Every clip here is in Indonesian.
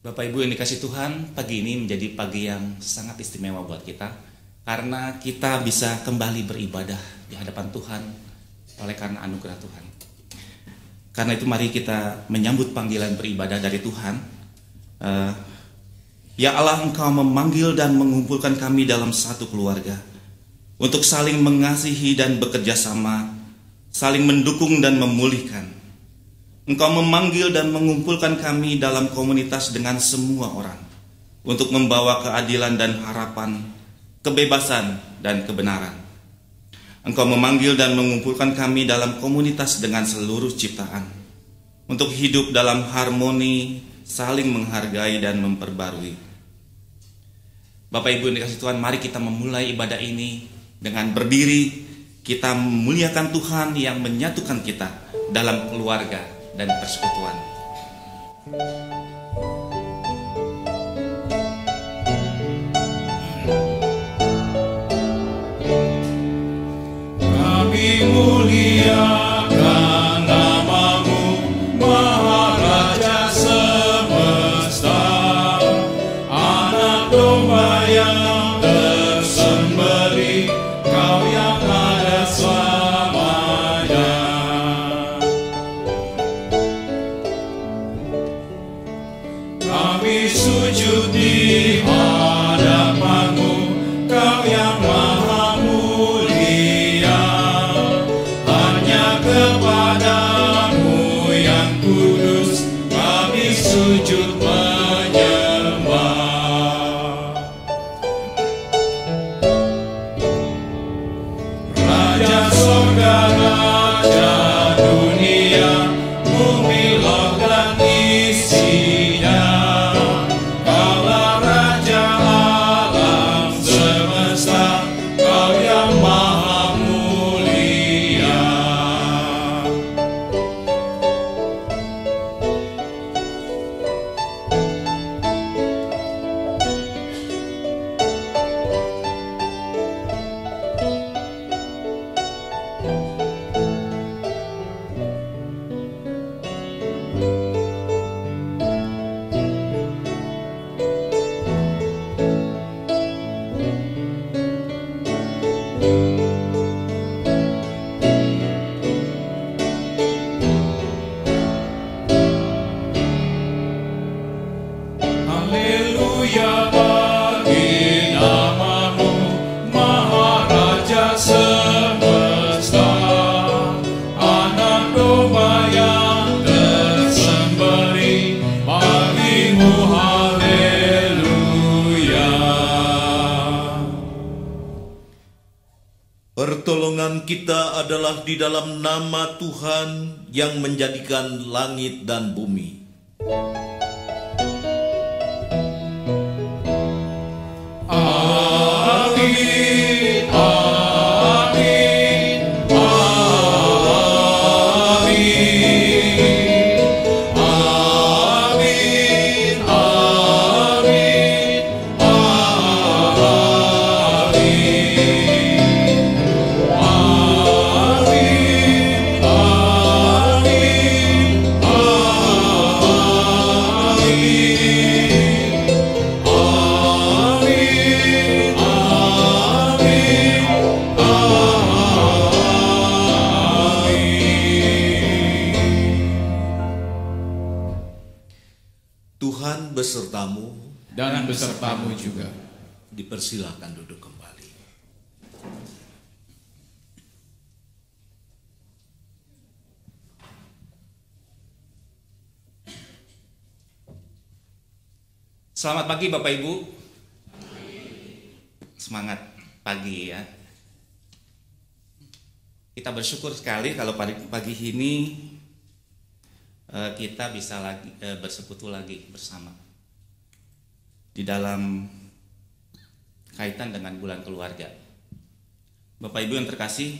Bapak Ibu yang dikasih Tuhan, pagi ini menjadi pagi yang sangat istimewa buat kita karena kita bisa kembali beribadah di hadapan Tuhan oleh karena anugerah Tuhan. Karena itu mari kita menyambut panggilan beribadah dari Tuhan. Ya Allah, Engkau memanggil dan mengumpulkan kami dalam satu keluarga untuk saling mengasihi dan bekerja sama, saling mendukung dan memulihkan. Engkau memanggil dan mengumpulkan kami dalam komunitas dengan semua orang untuk membawa keadilan dan harapan, kebebasan dan kebenaran. Engkau memanggil dan mengumpulkan kami dalam komunitas dengan seluruh ciptaan untuk hidup dalam harmoni, saling menghargai dan memperbarui. Bapak Ibu yang dikasih Tuhan, mari kita memulai ibadah ini dengan berdiri. Kita memuliakan Tuhan yang menyatukan kita dalam keluarga dan persekutuan. Kami muliakan nama-Mu, Maharaja semesta, Anak domba yang tersembelih, Kau yang ada selamanya. Kami sujud di hadapan-Mu, Kau yang maha mulia. Hanya kepada-Mu yang kudus kami sujud menyembah. Raja sorga, Raja dunia, bumi laut dan isinya, Kaulah Raja alam semesta, Kau yang maha mulia. Haleluya bagi nama-Mu, Maharaja semesta, Anak domba yang tersembelih, bagi-Mu haleluya. Pertolongan kita adalah di dalam nama Tuhan yang menjadikan langit dan bumi. Amin, amin, amin, amin, amin, Tuhan besertamu, dan besertamu juga. dipersilakan duduk kembali. Selamat pagi Bapak Ibu. Semangat pagi ya. Kita bersyukur sekali kalau pagi ini kita bisa lagi bersekutu lagi bersama di dalam kaitan dengan bulan keluarga. Bapak Ibu yang terkasih,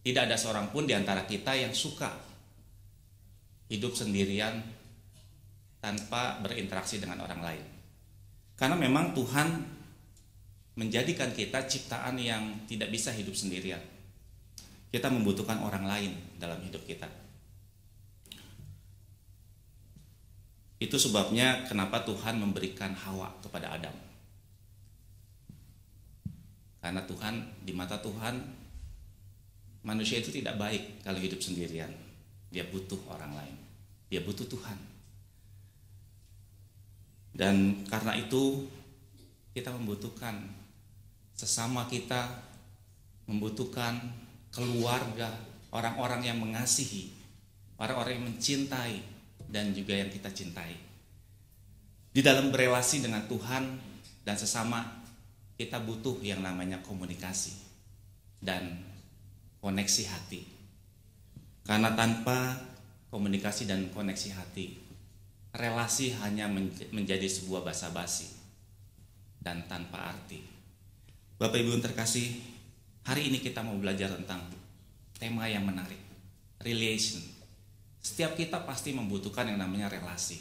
tidak ada seorang pun di antara kita yang suka hidup sendirian tanpa berinteraksi dengan orang lain. Karena memang Tuhan menjadikan kita ciptaan yang tidak bisa hidup sendirian. Kita membutuhkan orang lain dalam hidup kita. Itu sebabnya kenapa Tuhan memberikan Hawa kepada Adam. Karena Tuhan, di mata Tuhan, manusia itu tidak baik kalau hidup sendirian. Dia butuh orang lain. Dia butuh Tuhan. Dan karena itu kita membutuhkan sesama kita, membutuhkan keluarga, orang-orang yang mengasihi, orang-orang yang mencintai, dan juga yang kita cintai. Di dalam berelasi dengan Tuhan dan sesama, kita butuh yang namanya komunikasi dan koneksi hati. Karena tanpa komunikasi dan koneksi hati, relasi hanya menjadi sebuah basa-basi dan tanpa arti. Bapak Ibu yang terkasih, hari ini kita mau belajar tentang tema yang menarik, relation. Setiap kita pasti membutuhkan yang namanya relasi.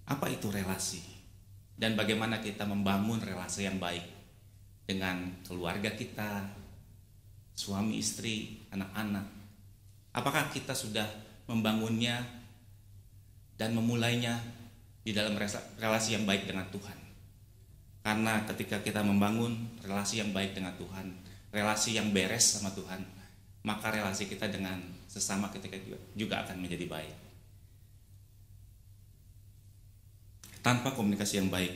Apa itu relasi? Dan bagaimana kita membangun relasi yang baik dengan keluarga kita, suami istri, anak-anak. Apakah kita sudah membangunnya dan memulainya di dalam relasi yang baik dengan Tuhan? Karena ketika kita membangun relasi yang baik dengan Tuhan, relasi yang beres sama Tuhan, maka relasi kita dengan sesama kita juga akan menjadi baik. Tanpa komunikasi yang baik,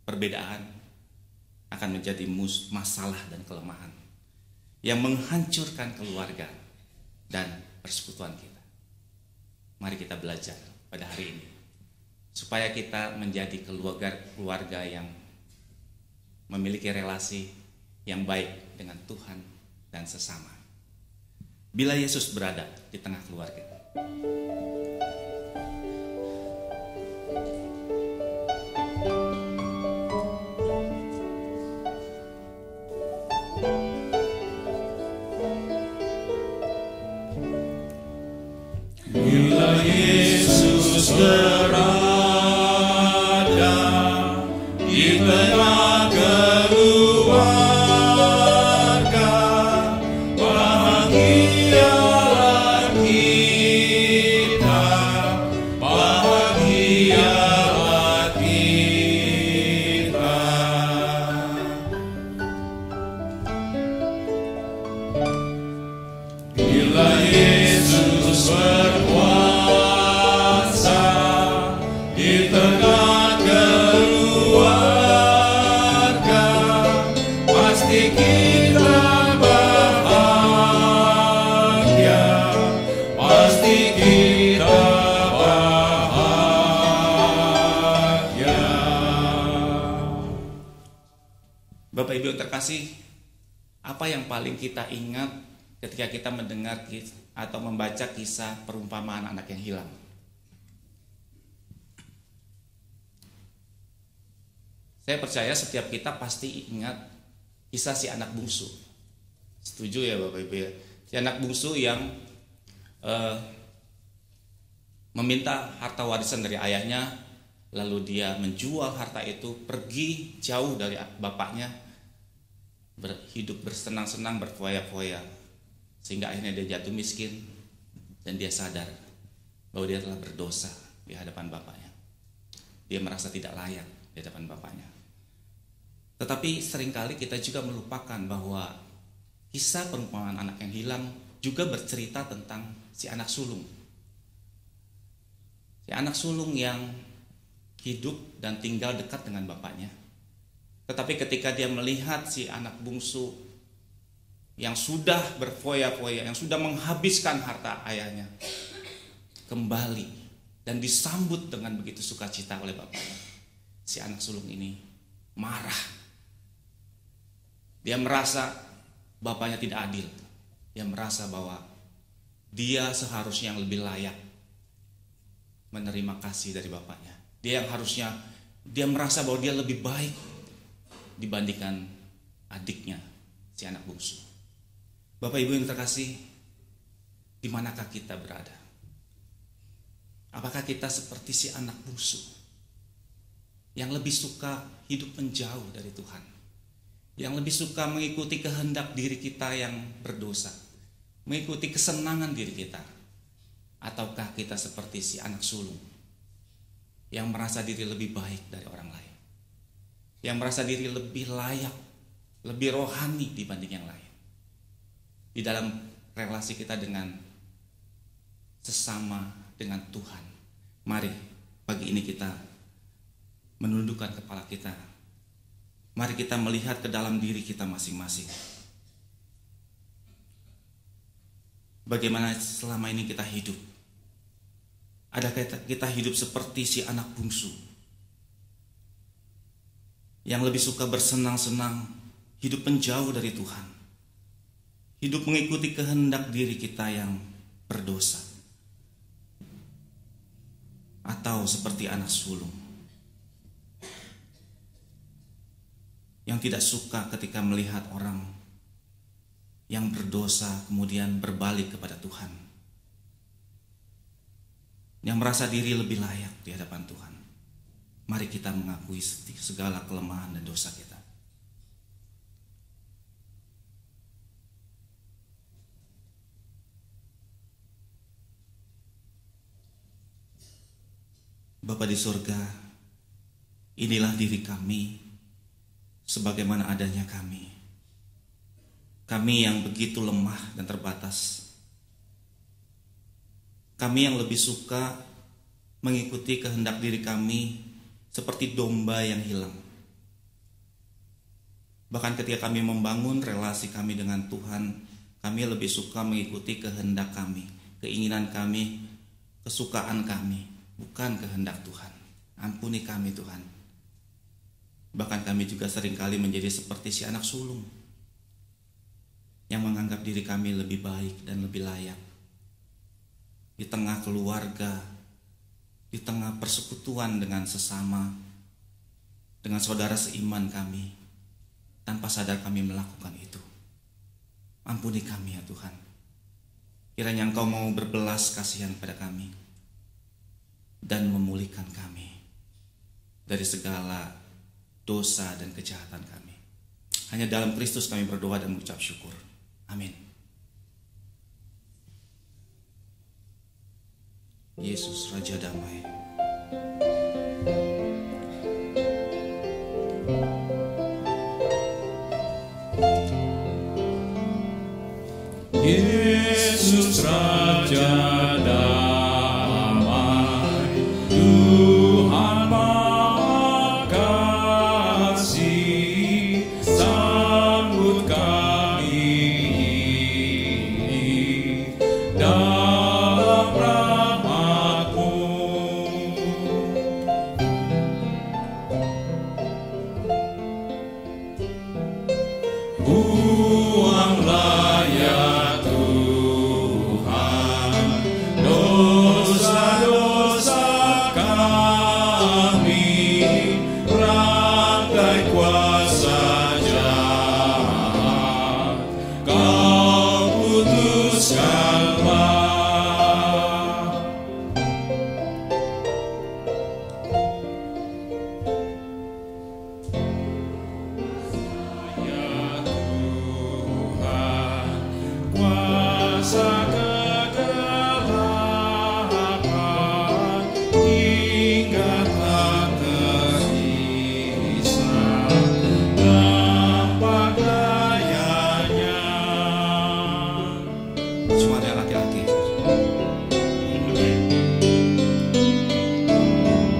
perbedaan akan menjadi masalah dan kelemahan yang menghancurkan keluarga dan persekutuan kita. Mari kita belajar pada hari ini supaya kita menjadi keluarga yang memiliki relasi yang baik dengan Tuhan dan sesama. Bila Yesus berada di tengah keluarga, bila Yesus berada di tengah keluarga, bahagialah kita, bahagialah kita. Bila Yesus berkuasa di tengah keluarga, pasti kita bahagia, pasti kita bahagia. Bapak Ibu yang terkasih, apa yang paling kita ingat ketika kita mendengar atau membaca kisah perumpamaan anak yang hilang? Saya percaya setiap kita pasti ingat kisah si anak bungsu. Setuju ya Bapak Ibu ya? Si anak bungsu yang meminta harta warisan dari ayahnya, lalu dia menjual harta itu, pergi jauh dari bapaknya, hidup bersenang-senang, berfoya-foya, sehingga akhirnya dia jatuh miskin dan dia sadar bahwa dia telah berdosa di hadapan bapaknya. Dia merasa tidak layak di hadapan bapaknya. Tetapi seringkali kita juga melupakan bahwa kisah perumpamaan anak yang hilang juga bercerita tentang si anak sulung. Si anak sulung yang hidup dan tinggal dekat dengan bapaknya. Tetapi ketika dia melihat si anak bungsu yang sudah berfoya-foya, yang sudah menghabiskan harta ayahnya, kembali dan disambut dengan begitu sukacita oleh bapaknya, si anak sulung ini marah. Dia merasa bapaknya tidak adil. Dia merasa bahwa dia seharusnya yang lebih layak menerima kasih dari bapaknya. Dia yang harusnya, dia merasa bahwa dia lebih baik dibandingkan adiknya, si anak bungsu. Bapak Ibu yang terkasih, di manakah kita berada? Apakah kita seperti si anak bungsu yang lebih suka hidup menjauh dari Tuhan, yang lebih suka mengikuti kehendak diri kita yang berdosa, mengikuti kesenangan diri kita? Ataukah kita seperti si anak sulung yang merasa diri lebih baik dari orang lain, yang merasa diri lebih layak, lebih rohani dibanding yang lain. Di dalam relasi kita dengan sesama, dengan Tuhan, mari pagi ini kita menundukkan kepala kita. Mari kita melihat ke dalam diri kita masing-masing. Bagaimana selama ini kita hidup? Adakah kita hidup seperti si anak bungsu yang lebih suka bersenang-senang, hidup menjauh dari Tuhan, hidup mengikuti kehendak diri kita yang berdosa, atau seperti anak sulung yang tidak suka ketika melihat orang yang berdosa kemudian berbalik kepada Tuhan, yang merasa diri lebih layak di hadapan Tuhan. Mari kita mengakui segala kelemahan dan dosa kita. Bapa di surga, inilah diri kami sebagaimana adanya kami. Kami yang begitu lemah dan terbatas. Kami yang lebih suka mengikuti kehendak diri kami seperti domba yang hilang. Bahkan ketika kami membangun relasi kami dengan Tuhan, kami lebih suka mengikuti kehendak kami, keinginan kami, kesukaan kami, bukan kehendak Tuhan. Ampuni kami Tuhan. Bahkan kami juga seringkali menjadi seperti si anak sulung yang menganggap diri kami lebih baik dan lebih layak di tengah keluarga, di tengah persekutuan dengan sesama, dengan saudara seiman kami. Tanpa sadar kami melakukan itu. Ampuni kami ya Tuhan. Kiranya Engkau mau berbelas kasihan pada kami dan memulihkan kami dari segala dosa dan kejahatan kami. Hanya dalam Kristus kami berdoa dan mengucap syukur. Amin. Yesus Raja Damai. Yesus Raja Damai, Tuhan Maha Kasih, sambut kami ini dalam rahmat-Mu. Buanglah ya Tuhan dosa-dosa kami, rantai kuasa jahat Kau putuskanlah. Ya Tuhan, kuasa kegelapan hingga tak tersisa nampak dayanya. Cuma ada laki-laki.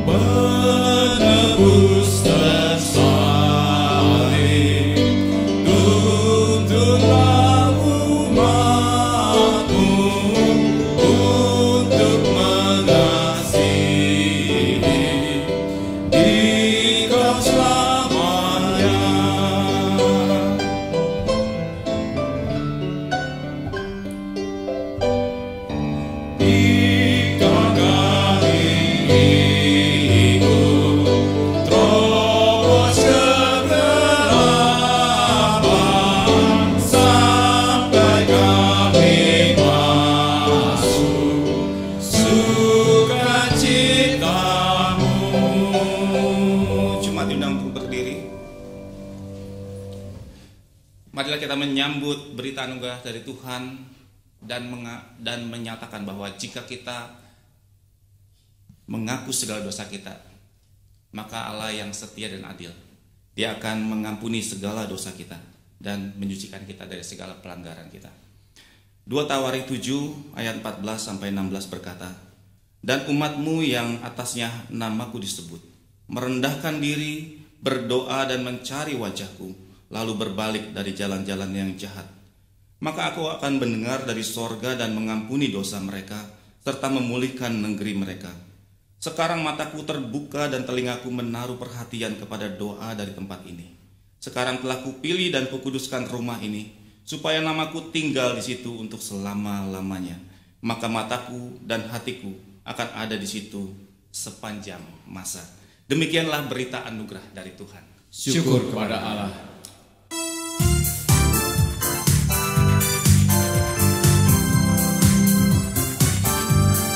Penebus tersalib, tuntunlah umat-Mu untuk mengasihi Engkau selamanya. Engkau kami ikut, terobos kegelapan, sampai kami masuk sukacita-Mu. Jemaat diundang untuk berdiri. Marilah kita menyambut berita anugerah dari Tuhan dan menyatakan bahwa jika kita mengaku segala dosa kita, maka Allah yang setia dan adil, Dia akan mengampuni segala dosa kita dan menyucikan kita dari segala pelanggaran kita. 2 Tawarik 7 ayat 14-16 berkata, "Dan umatmu yang atasnya namaku disebut, merendahkan diri, berdoa dan mencari wajahku, lalu berbalik dari jalan-jalan yang jahat, maka aku akan mendengar dari sorga dan mengampuni dosa mereka, serta memulihkan negeri mereka. Sekarang mataku terbuka dan telingaku menaruh perhatian kepada doa dari tempat ini. Sekarang telah kupilih dan kukuduskan rumah ini, supaya namaku tinggal di situ untuk selama-lamanya. Maka mataku dan hatiku akan ada di situ sepanjang masa." Demikianlah berita anugerah dari Tuhan. Syukur kepada Allah.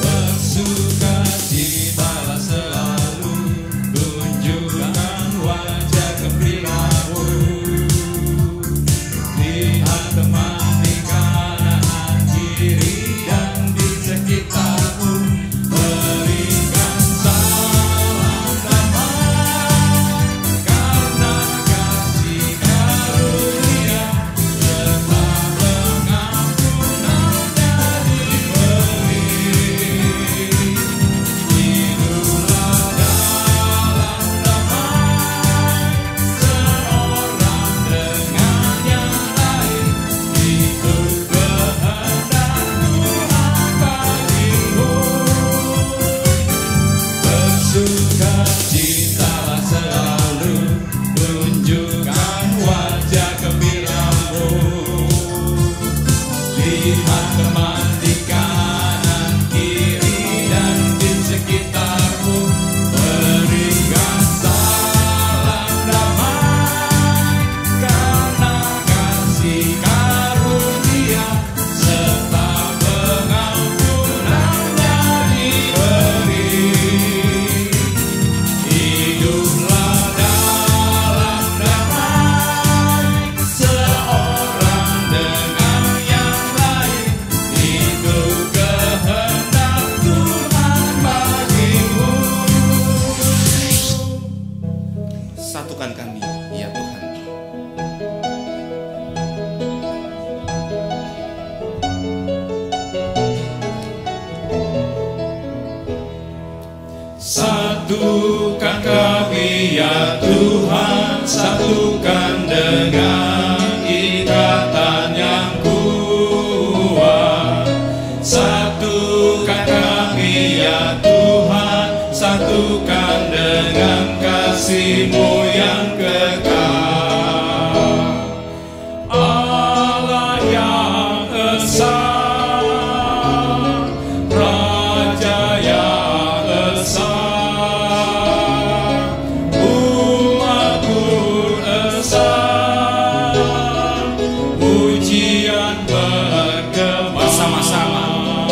Bersukacitalah selalu, tunjukkan wajah gembiramu. Lihat teman di kanan kiri dan di sekitarmu, berikan salam damai, karena kasih karunia serta pengampunan dari diberi. Hiduplah dalam damai, seorang dengan yang lain, itu kehendak Tuhan bagimu. Bersukacitalah selalu, tunjukkan wajah gembiramu. Lihat teman di kanan kiri dan di sekitarmu, berikan salam damai, karena kasih karunia serta pengampunannya diberi. Hiduplah dalam damai, seorang dengan yang lain, itu kehendak Tuhan bagimu. Satukan kami, ya Tuhan. Satukan kami ya Tuhan, satukan dengan ikatan yang kuat. Satukan kami ya Tuhan, satukan dengan kasih-Mu yang kekal. Allah yang esa, Raja yang esa, umat-Mu esa, pujian bergema Bersama-sama.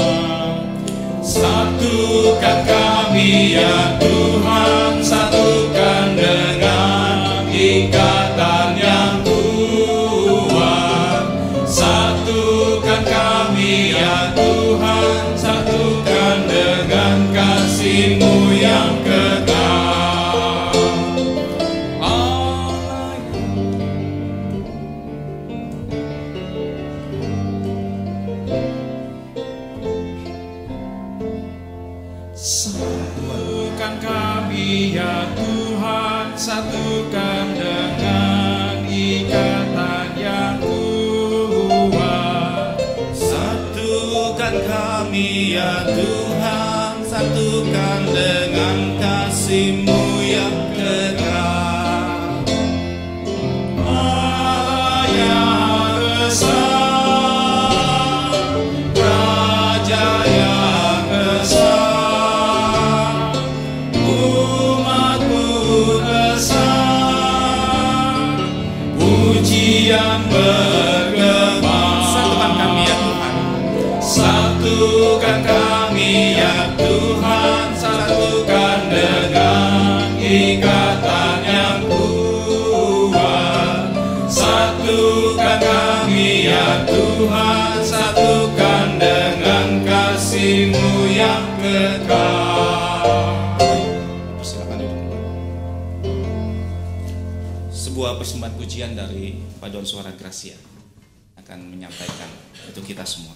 Satukan kami ya Tuhan, satukan dengan ikatan yang kuat. Satukan kami ya Tuhan, satukan dengan kasih-Mu yang kekal. Allah Satukan kami ya Tuhan, satukan dengan ikatan yang kuat. Satukan kami, ya Tuhan, satukan dengan kasih-Mu yang kekal. Allah yang esa, Raja yang esa, umat-Mu esa, pujian bergema. Satukan kami, ya Tuhan. Satukan kami ya Tuhan, satukan dengan ikatan yang kuat. Satukan kami ya Tuhan, satukan dengan kasih-Mu yang kekal. sebuah persembahan pujian dari Paduan Suara Gracia akan menyampaikan untuk kita semua.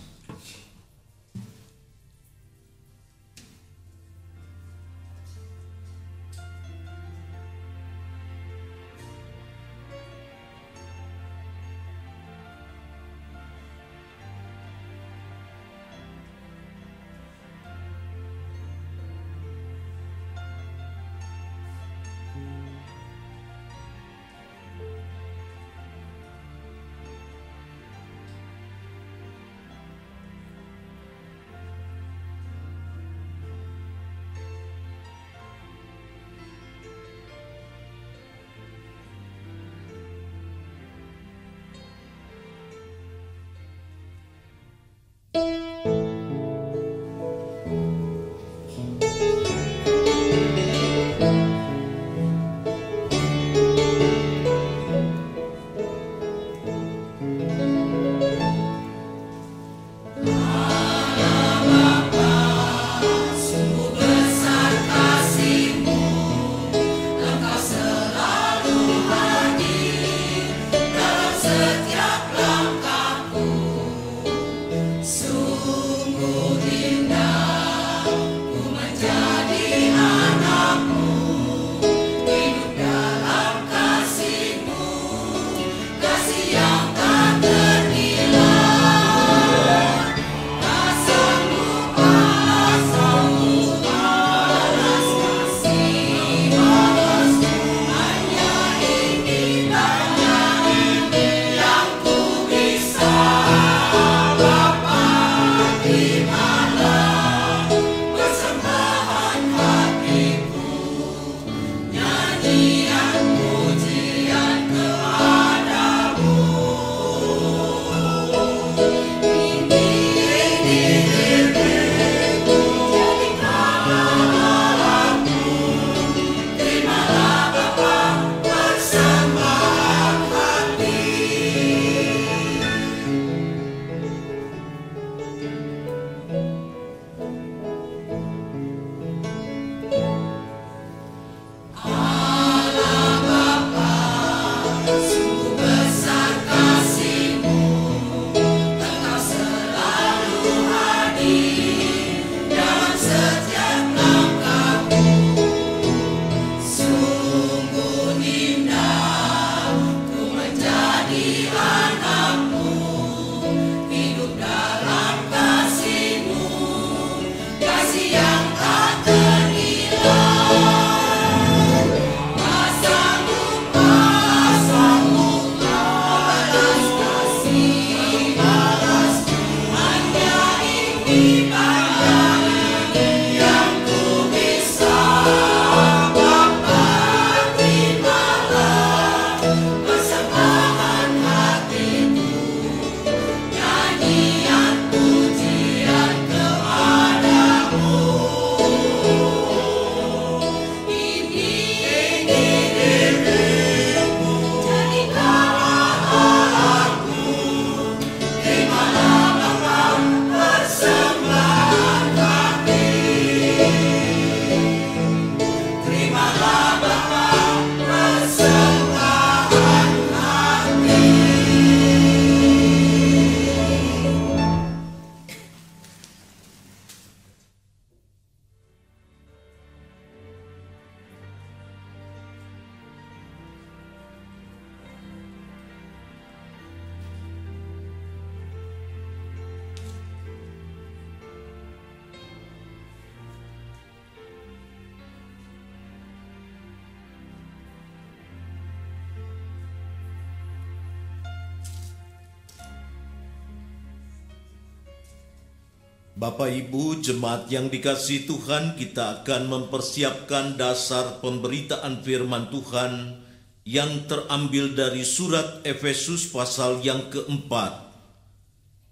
Bapak Ibu jemaat yang dikasihi Tuhan, kita akan mempersiapkan dasar pemberitaan firman Tuhan yang terambil dari surat Efesus pasal yang keempat.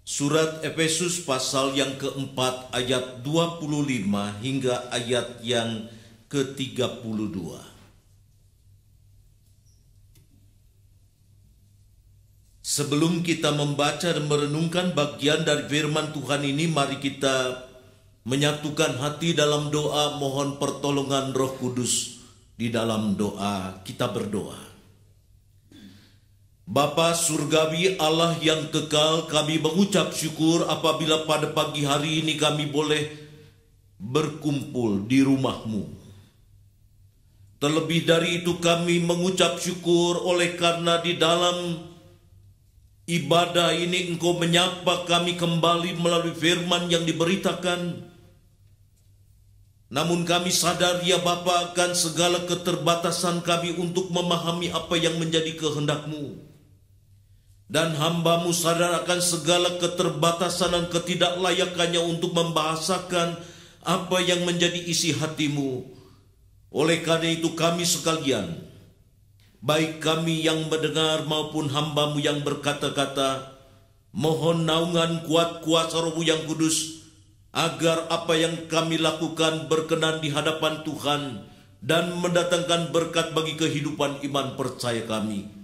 Surat Efesus pasal yang keempat ayat 25 hingga ayat yang ke-32. Sebelum kita membaca dan merenungkan bagian dari firman Tuhan ini, mari kita menyatukan hati dalam doa mohon pertolongan Roh Kudus. Di dalam doa kita berdoa. Bapa surgawi Allah yang kekal, kami mengucap syukur apabila pada pagi hari ini kami boleh berkumpul di rumah-Mu. Terlebih dari itu kami mengucap syukur oleh karena di dalam ibadah ini Engkau menyapa kami kembali melalui firman yang diberitakan. Namun kami sadar ya Bapa akan segala keterbatasan kami untuk memahami apa yang menjadi kehendak-Mu. Dan hamba-Mu sadar akan segala keterbatasan dan ketidaklayakannya untuk membahasakan apa yang menjadi isi hati-Mu. Oleh karena itu kami sekalian, baik kami yang mendengar maupun hamba-Mu yang berkata-kata, mohon naungan kuat kuasa Roh-Mu yang kudus, agar apa yang kami lakukan berkenan di hadapan Tuhan dan mendatangkan berkat bagi kehidupan iman percaya kami.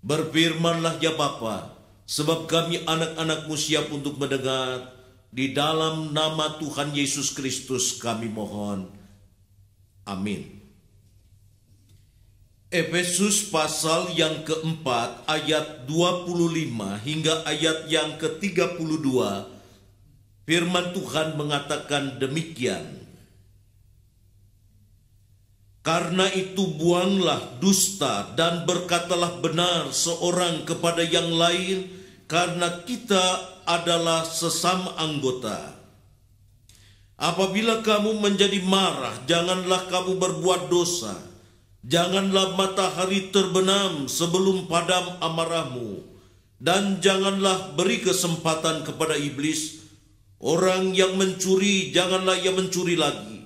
Berfirmanlah ya Bapa, sebab kami anak-anak-Mu siap untuk mendengar. Di dalam nama Tuhan Yesus Kristus kami mohon. Amin. Efesus pasal yang keempat ayat 25 hingga ayat yang ke-32, firman Tuhan mengatakan demikian. Karena itu buanglah dusta dan berkatalah benar seorang kepada yang lain, karena kita adalah sesama anggota. Apabila kamu menjadi marah, janganlah kamu berbuat dosa. Janganlah matahari terbenam sebelum padam amarahmu, dan janganlah beri kesempatan kepada iblis. Orang yang mencuri, janganlah ia mencuri lagi.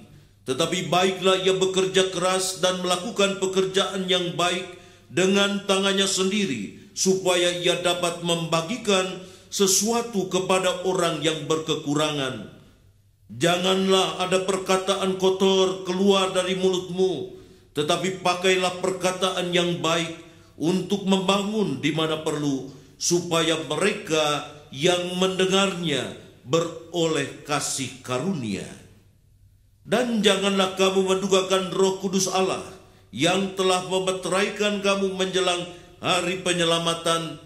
Tetapi baiklah ia bekerja keras dan melakukan pekerjaan yang baik dengan tangannya sendiri, supaya ia dapat membagikan sesuatu kepada orang yang berkekurangan. Janganlah ada perkataan kotor keluar dari mulutmu, tetapi pakailah perkataan yang baik untuk membangun di mana perlu, supaya mereka yang mendengarnya beroleh kasih karunia. Dan janganlah kamu mendugakan Roh Kudus Allah yang telah memeteraikan kamu menjelang hari penyelamatan.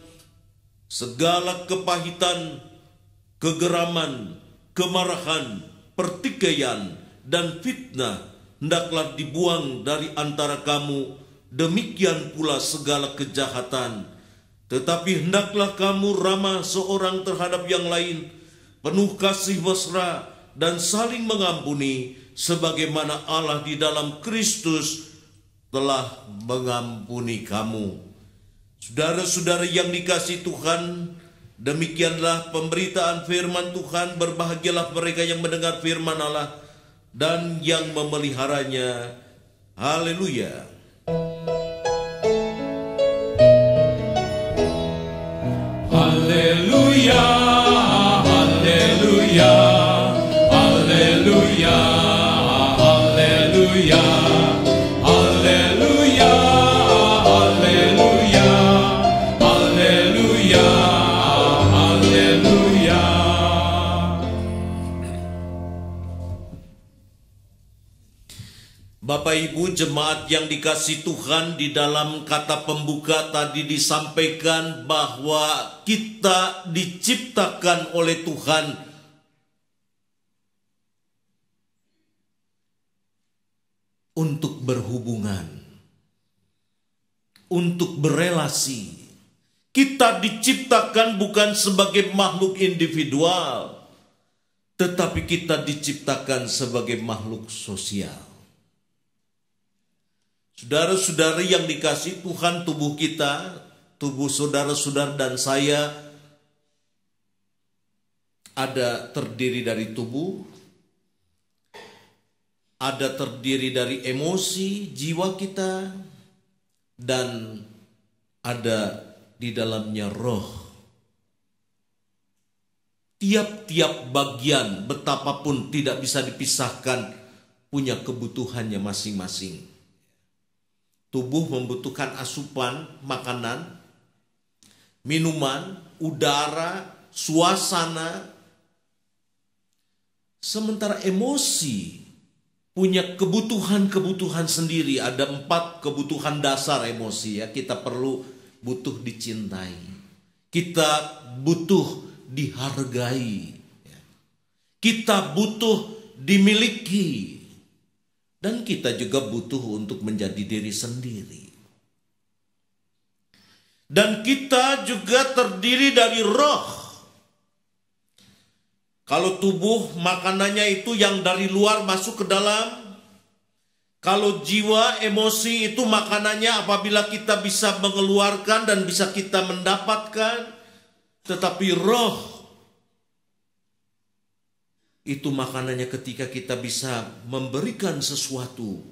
Segala kepahitan, kegeraman, kemarahan, pertikaian, dan fitnah hendaklah dibuang dari antara kamu. Demikian pula segala kejahatan. Tetapi hendaklah kamu ramah seorang terhadap yang lain, penuh kasih mesra, dan saling mengampuni, sebagaimana Allah di dalam Kristus telah mengampuni kamu. Saudara-saudara yang dikasihi Tuhan, demikianlah pemberitaan firman Tuhan. Berbahagialah mereka yang mendengar firman Allah dan yang memeliharanya. Haleluya. Haleluya, haleluya, haleluya, haleluya, haleluya, haleluya, haleluya, haleluya. Bapak Ibu jemaat yang dikasihi Tuhan, di dalam kata pembuka tadi disampaikan bahwa kita diciptakan oleh Tuhan untuk berhubungan, untuk berelasi. Kita diciptakan bukan sebagai makhluk individual, tetapi kita diciptakan sebagai makhluk sosial. Saudara-saudari yang dikasihi Tuhan, tubuh kita, tubuh saudara-saudara dan saya ada terdiri dari tubuh, ada terdiri dari emosi, jiwa kita, dan ada di dalamnya roh. Tiap-tiap bagian betapapun tidak bisa dipisahkan punya kebutuhannya masing-masing. Tubuh membutuhkan asupan, makanan, minuman, udara, suasana. Sementara emosi punya kebutuhan-kebutuhan sendiri. Ada 4 kebutuhan dasar emosi ya. Kita perlu butuh dicintai. Kita butuh dihargai. Kita butuh dimiliki. Dan kita juga butuh untuk menjadi diri sendiri. Dan kita juga terdiri dari roh. Kalau tubuh makanannya itu yang dari luar masuk ke dalam. Kalau jiwa, emosi itu makanannya apabila kita bisa mengeluarkan dan bisa kita mendapatkan. Tetapi roh itu makanannya ketika kita bisa memberikan sesuatu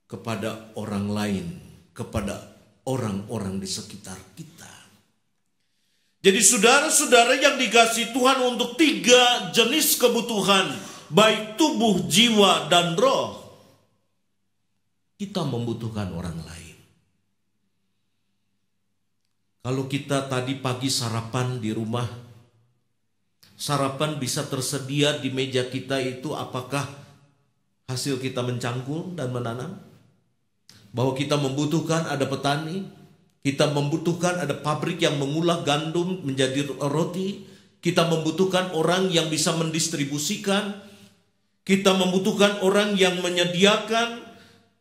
kepada orang lain, kepada orang-orang di sekitar kita. Jadi saudara-saudara yang dikasihi Tuhan, untuk 3 jenis kebutuhan, baik tubuh, jiwa, dan roh, kita membutuhkan orang lain. Kalau kita tadi pagi sarapan di rumah, sarapan bisa tersedia di meja kita itu, apakah hasil kita mencangkul dan menanam? Bahwa kita membutuhkan ada petani, kita membutuhkan ada pabrik yang mengolah gandum menjadi roti, kita membutuhkan orang yang bisa mendistribusikan, kita membutuhkan orang yang menyediakan,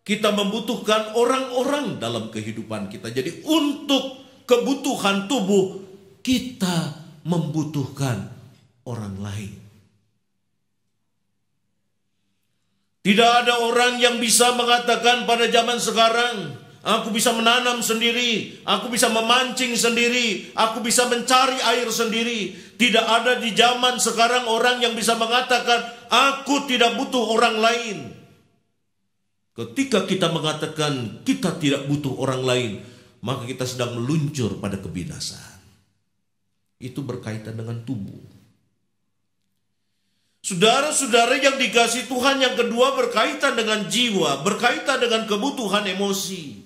kita membutuhkan orang-orang dalam kehidupan kita. Jadi untuk kebutuhan tubuh, kita membutuhkan orang lain. Tidak ada orang yang bisa mengatakan pada zaman sekarang, aku bisa menanam sendiri, aku bisa memancing sendiri, aku bisa mencari air sendiri. Tidak ada di zaman sekarang orang yang bisa mengatakan, aku tidak butuh orang lain. Ketika kita mengatakan kita tidak butuh orang lain, maka kita sedang meluncur pada kebinasaan. Itu berkaitan dengan tubuh. Saudara-saudara yang dikasihi Tuhan, yang kedua berkaitan dengan jiwa, berkaitan dengan kebutuhan emosi.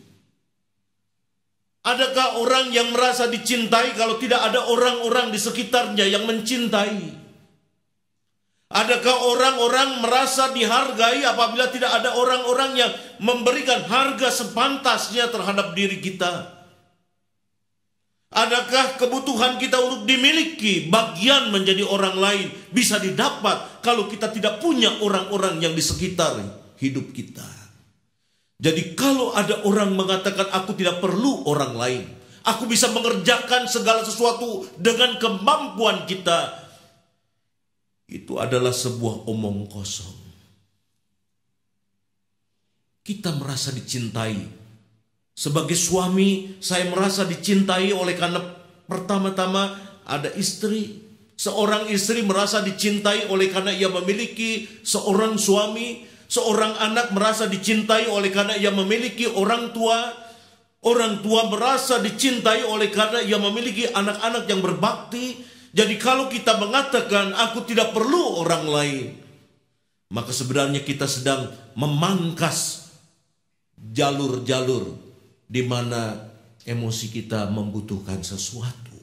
Adakah orang yang merasa dicintai kalau tidak ada orang-orang di sekitarnya yang mencintai? Adakah orang-orang merasa dihargai apabila tidak ada orang-orang yang memberikan harga sepantasnya terhadap diri kita? Adakah kebutuhan kita untuk dimiliki, bagian menjadi orang lain, bisa didapat kalau kita tidak punya orang-orang yang di sekitar hidup kita? Jadi kalau ada orang mengatakan aku tidak perlu orang lain, aku bisa mengerjakan segala sesuatu dengan kemampuan kita, itu adalah sebuah omong kosong. Kita merasa dicintai. Sebagai suami, saya merasa dicintai oleh karena pertama-tama ada istri. Seorang istri merasa dicintai oleh karena ia memiliki seorang suami. Seorang anak merasa dicintai oleh karena ia memiliki orang tua. Orang tua merasa dicintai oleh karena ia memiliki anak-anak yang berbakti. Jadi kalau kita mengatakan aku tidak perlu orang lain, maka sebenarnya kita sedang memangkas jalur-jalur di mana emosi kita membutuhkan sesuatu.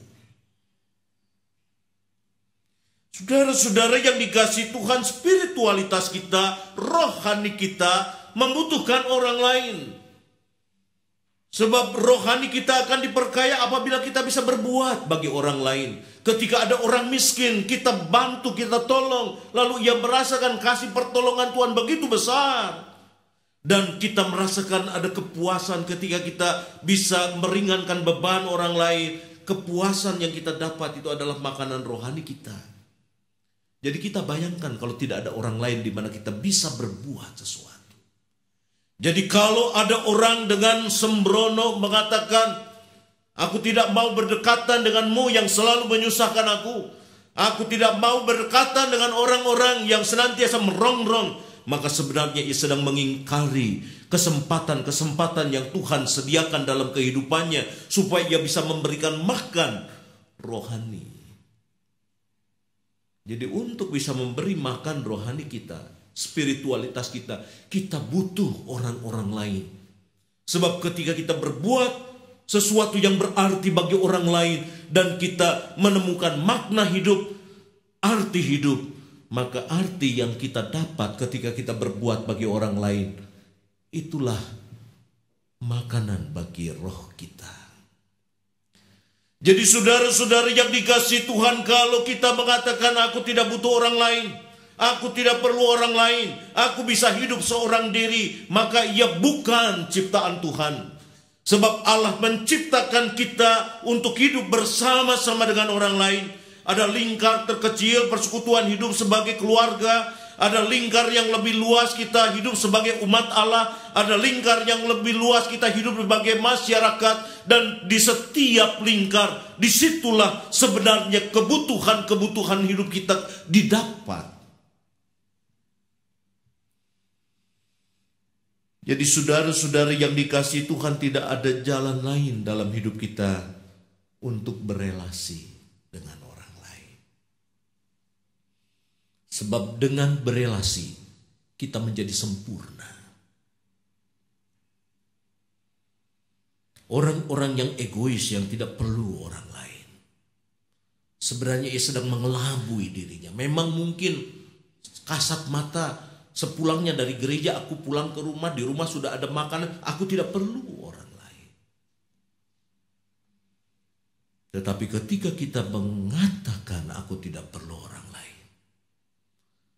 Saudara-saudara yang dikasihi Tuhan, spiritualitas kita, rohani kita membutuhkan orang lain. Sebab rohani kita akan diperkaya apabila kita bisa berbuat bagi orang lain. Ketika ada orang miskin, kita bantu, kita tolong. Lalu ia merasakan kasih pertolongan Tuhan begitu besar. Dan kita merasakan ada kepuasan ketika kita bisa meringankan beban orang lain. Kepuasan yang kita dapat itu adalah makanan rohani kita. Jadi kita bayangkan kalau tidak ada orang lain di mana kita bisa berbuat sesuatu. Jadi kalau ada orang dengan sembrono mengatakan, aku tidak mau berdekatan denganmu yang selalu menyusahkan aku. Aku tidak mau berdekatan dengan orang-orang yang senantiasa merongrong. Maka sebenarnya ia sedang mengingkari kesempatan-kesempatan yang Tuhan sediakan dalam kehidupannya. Supaya ia bisa memberikan makan rohani. Jadi untuk bisa memberi makan rohani kita, spiritualitas kita, kita butuh orang-orang lain. Sebab ketika kita berbuat sesuatu yang berarti bagi orang lain dan kita menemukan makna hidup, arti hidup, maka arti yang kita dapat ketika kita berbuat bagi orang lain, itulah makanan bagi roh kita. Jadi saudara-saudara yang dikasihi Tuhan, kalau kita mengatakan aku tidak butuh orang lain, aku tidak perlu orang lain, aku bisa hidup seorang diri, maka ia bukan ciptaan Tuhan. Sebab Allah menciptakan kita untuk hidup bersama-sama dengan orang lain. Ada lingkar terkecil persekutuan hidup sebagai keluarga. Ada lingkar yang lebih luas kita hidup sebagai umat Allah. Ada lingkar yang lebih luas kita hidup sebagai masyarakat. Dan di setiap lingkar, disitulah sebenarnya kebutuhan-kebutuhan hidup kita didapat. Jadi saudara-saudara yang dikasihi Tuhan, tidak ada jalan lain dalam hidup kita untuk berelasi dengan orang. Sebab dengan berelasi kita menjadi sempurna. Orang-orang yang egois yang tidak perlu orang lain, sebenarnya ia sedang mengelabui dirinya. Memang mungkin kasat mata, sepulangnya dari gereja aku pulang ke rumah, di rumah sudah ada makanan, aku tidak perlu orang lain. Tetapi ketika kita mengatakan aku tidak perlu orang lain,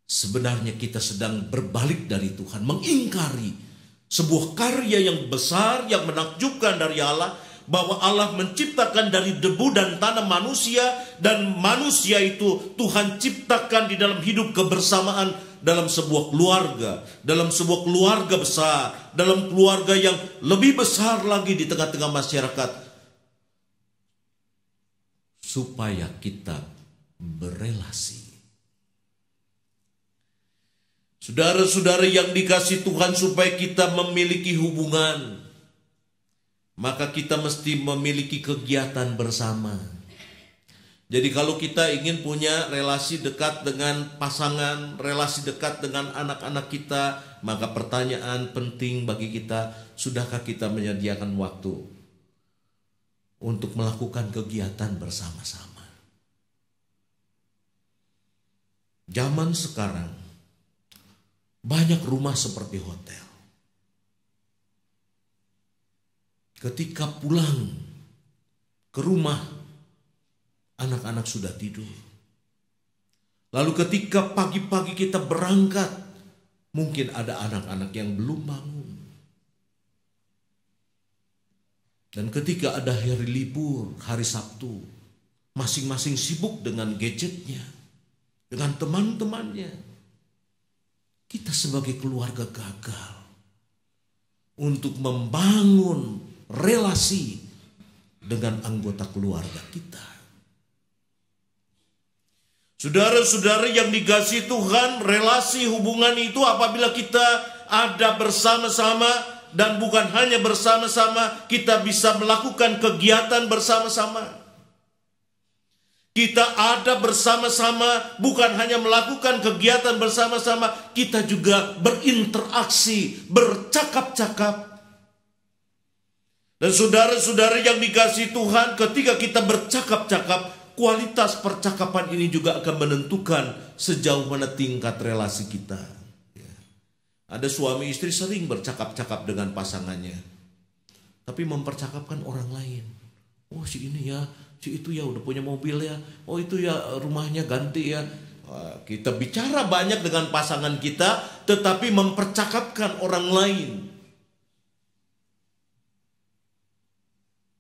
sebenarnya kita sedang berbalik dari Tuhan, mengingkari sebuah karya yang besar, yang menakjubkan dari Allah, bahwa Allah menciptakan dari debu dan tanah manusia, dan manusia itu Tuhan ciptakan di dalam hidup kebersamaan dalam sebuah keluarga besar, dalam keluarga yang lebih besar lagi di tengah-tengah masyarakat, supaya kita berelasi. Saudara-saudara yang dikasihi Tuhan, supaya kita memiliki hubungan, maka kita mesti memiliki kegiatan bersama. Jadi kalau kita ingin punya relasi dekat dengan pasangan, relasi dekat dengan anak-anak kita, maka pertanyaan penting bagi kita, sudahkah kita menyediakan waktu untuk melakukan kegiatan bersama-sama? Zaman sekarang banyak rumah seperti hotel. Ketika pulang ke rumah, anak-anak sudah tidur. Lalu ketika pagi-pagi kita berangkat, mungkin ada anak-anak yang belum bangun. Dan ketika ada hari libur, hari Sabtu, masing-masing sibuk dengan gadgetnya, dengan teman-temannya. Kita sebagai keluarga gagal untuk membangun relasi dengan anggota keluarga kita. Saudara-saudara yang dikasihi Tuhan, relasi hubungan itu apabila kita ada bersama-sama, dan bukan hanya bersama-sama, kita bisa melakukan kegiatan bersama-sama. Kita ada bersama-sama, bukan hanya melakukan kegiatan bersama-sama, kita juga berinteraksi, bercakap-cakap. Dan saudara-saudara yang dikasihi Tuhan, ketika kita bercakap-cakap, kualitas percakapan ini juga akan menentukan sejauh mana tingkat relasi kita. Ada suami istri sering bercakap-cakap dengan pasangannya, tapi mempercakapkan orang lain. Oh, si ini ya, si itu ya udah punya mobil ya, oh itu ya rumahnya ganti ya. Kita bicara banyak dengan pasangan kita, tetapi mempercakapkan orang lain.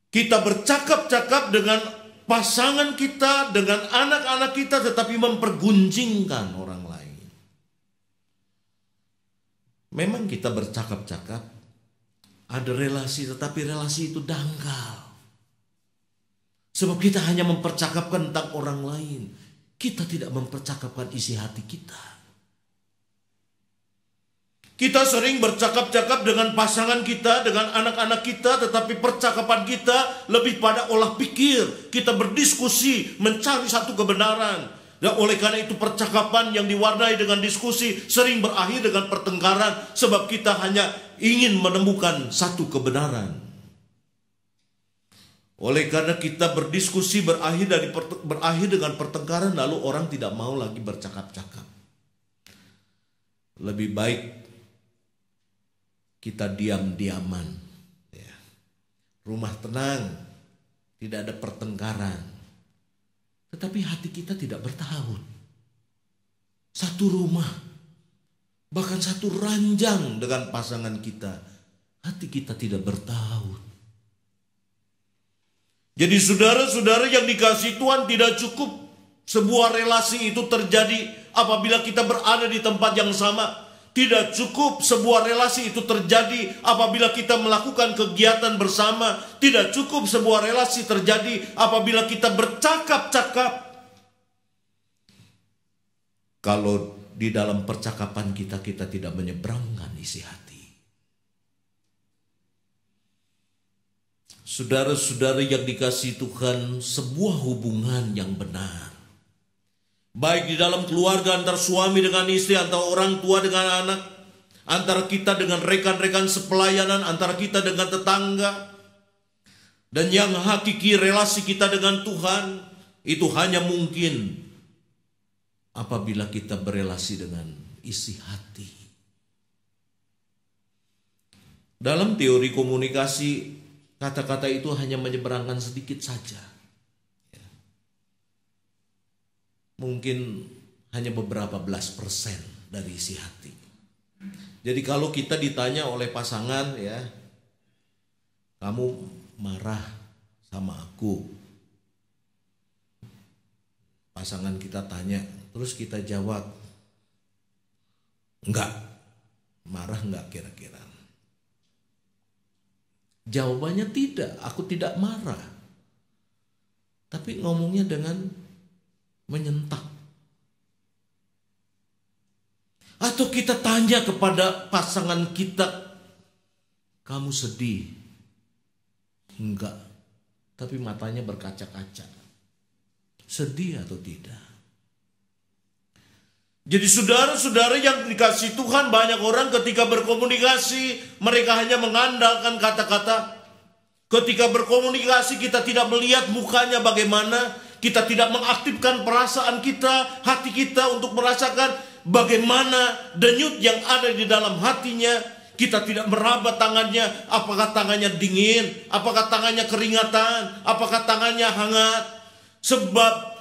Kita bercakap-cakap dengan pasangan kita, dengan anak-anak kita, tetapi mempergunjingkan orang lain. Memang kita bercakap-cakap, ada relasi, tetapi relasi itu dangkal. Sebab kita hanya mempercakapkan tentang orang lain. Kita tidak mempercakapkan isi hati kita. Kita sering bercakap-cakap dengan pasangan kita, dengan anak-anak kita, tetapi percakapan kita lebih pada olah pikir. Kita berdiskusi, mencari satu kebenaran. Dan oleh karena itu percakapan yang diwarnai dengan diskusi sering berakhir dengan pertengkaran. Sebab kita hanya ingin menemukan satu kebenaran. Oleh karena kita berdiskusi berakhir dengan pertengkaran, lalu orang tidak mau lagi bercakap-cakap. Lebih baik kita diam-diaman, ya. Rumah tenang, tidak ada pertengkaran. Tetapi hati kita tidak bertaut. Satu rumah, bahkan satu ranjang dengan pasangan kita, hati kita tidak bertaut. Jadi saudara-saudara yang dikasihi Tuhan, tidak cukup sebuah relasi itu terjadi apabila kita berada di tempat yang sama. Tidak cukup sebuah relasi itu terjadi apabila kita melakukan kegiatan bersama. Tidak cukup sebuah relasi terjadi apabila kita bercakap-cakap. Kalau di dalam percakapan kita tidak menyeberangkan isi hati. Saudara-saudara yang dikasihi Tuhan, sebuah hubungan yang benar, baik di dalam keluarga, antar suami dengan istri, antara orang tua dengan anak, antara kita dengan rekan-rekan sepelayanan, antara kita dengan tetangga, dan yang hakiki relasi kita dengan Tuhan, itu hanya mungkin apabila kita berelasi dengan isi hati. Dalam teori komunikasi, kata-kata itu hanya menyeberangkan sedikit saja. Mungkin hanya beberapa belas persen dari isi hati. Jadi kalau kita ditanya oleh pasangan, ya, kamu marah sama aku. Pasangan kita tanya, terus kita jawab, enggak. Marah enggak kira-kira? Jawabannya tidak, aku tidak marah. Tapi ngomongnya dengan menyentak. Atau kita tanya kepada pasangan kita, kamu sedih? Enggak. Tapi matanya berkaca-kaca. Sedih atau tidak? Jadi saudara-saudara yang dikasihi Tuhan, banyak orang ketika berkomunikasi, mereka hanya mengandalkan kata-kata. Ketika berkomunikasi kita tidak melihat mukanya bagaimana, kita tidak mengaktifkan perasaan kita, hati kita untuk merasakan bagaimana denyut yang ada di dalam hatinya. Kita tidak meraba tangannya, apakah tangannya dingin, apakah tangannya keringatan, apakah tangannya hangat. Sebab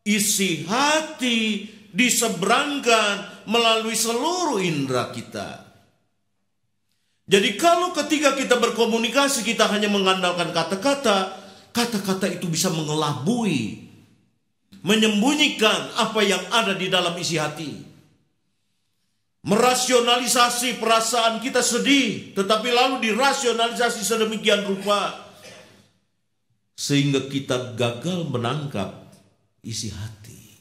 isi hati diseberangkan melalui seluruh indera kita. Jadi kalau ketika kita berkomunikasi kita hanya mengandalkan kata-kata, kata-kata itu bisa mengelabui, menyembunyikan apa yang ada di dalam isi hati. Merasionalisasi perasaan kita sedih, tetapi lalu dirasionalisasi sedemikian rupa sehingga kita gagal menangkap isi hati.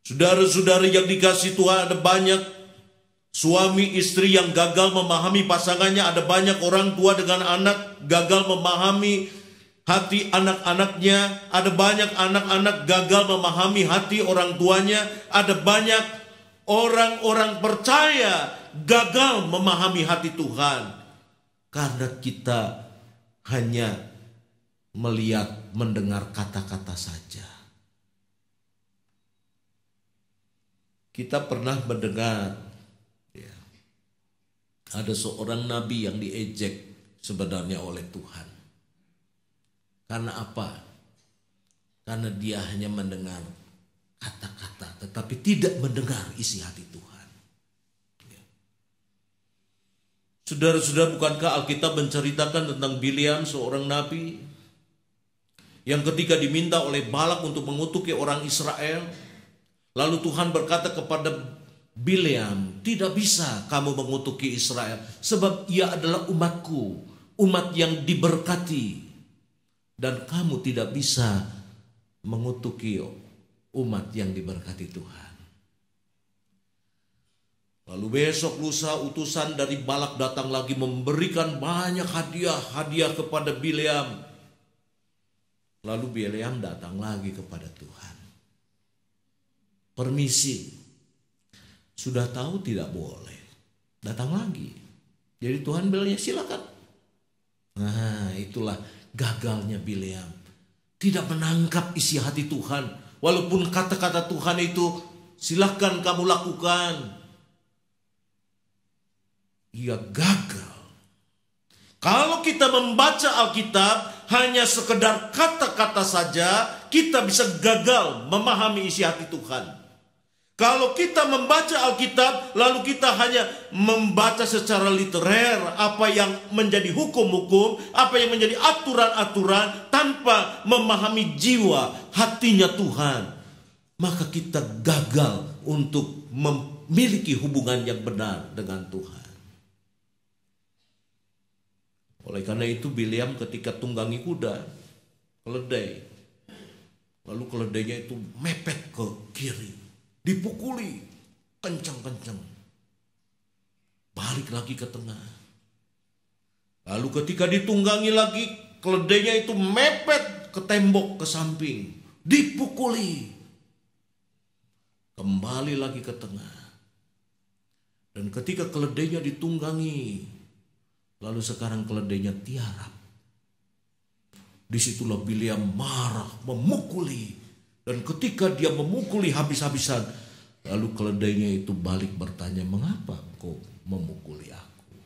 Saudara-saudara yang dikasihi Tuhan, ada banyak suami istri yang gagal memahami pasangannya. Ada banyak orang tua dengan anak gagal memahami hati anak-anaknya. Ada banyak anak-anak gagal memahami hati orang tuanya. Ada banyak orang-orang percaya gagal memahami hati Tuhan. Karena kita hanya melihat, mendengar kata-kata saja. Kita pernah mendengar, ya, ada seorang nabi yang diejek sebenarnya oleh Tuhan. Karena apa? Karena dia hanya mendengar kata-kata, tetapi tidak mendengar isi hati Tuhan. Ya. Saudara-saudara, bukankah Alkitab menceritakan tentang Bileam, seorang nabi, yang ketika diminta oleh Balak untuk mengutuki orang Israel, lalu Tuhan berkata kepada Bileam, tidak bisa kamu mengutuki Israel, sebab ia adalah umatku, umat yang diberkati, dan kamu tidak bisa mengutuki umat yang diberkati Tuhan. Lalu besok lusa utusan dari Balak datang lagi memberikan banyak hadiah kepada Bileam. Lalu Bileam datang lagi kepada Tuhan. Permisi, sudah tahu tidak boleh, datang lagi. Jadi Tuhan bilangnya silakan. Nah, itulah gagalnya Bileam. Tidak menangkap isi hati Tuhan. Walaupun kata-kata Tuhan itu silakan kamu lakukan, ia gagal. Kalau kita membaca Alkitab hanya sekedar kata-kata saja, kita bisa gagal memahami isi hati Tuhan. Kalau kita membaca Alkitab, lalu kita hanya membaca secara literer apa yang menjadi hukum-hukum, apa yang menjadi aturan-aturan, tanpa memahami jiwa hatinya Tuhan, maka kita gagal untuk memiliki hubungan yang benar dengan Tuhan. Oleh karena itu Bileam ketika tunggangi kuda, keledai, lalu keledainya itu mepet ke kiri, dipukuli kencang-kencang, balik lagi ke tengah. Lalu ketika ditunggangi lagi, keledainya itu mepet ke tembok ke samping, dipukuli, kembali lagi ke tengah. Dan ketika keledainya ditunggangi, lalu sekarang keledainya tiarap, disitulah Bileam marah, memukuli. Dan ketika dia memukuli habis-habisan, lalu keledainya itu balik bertanya, mengapa kau memukuli aku?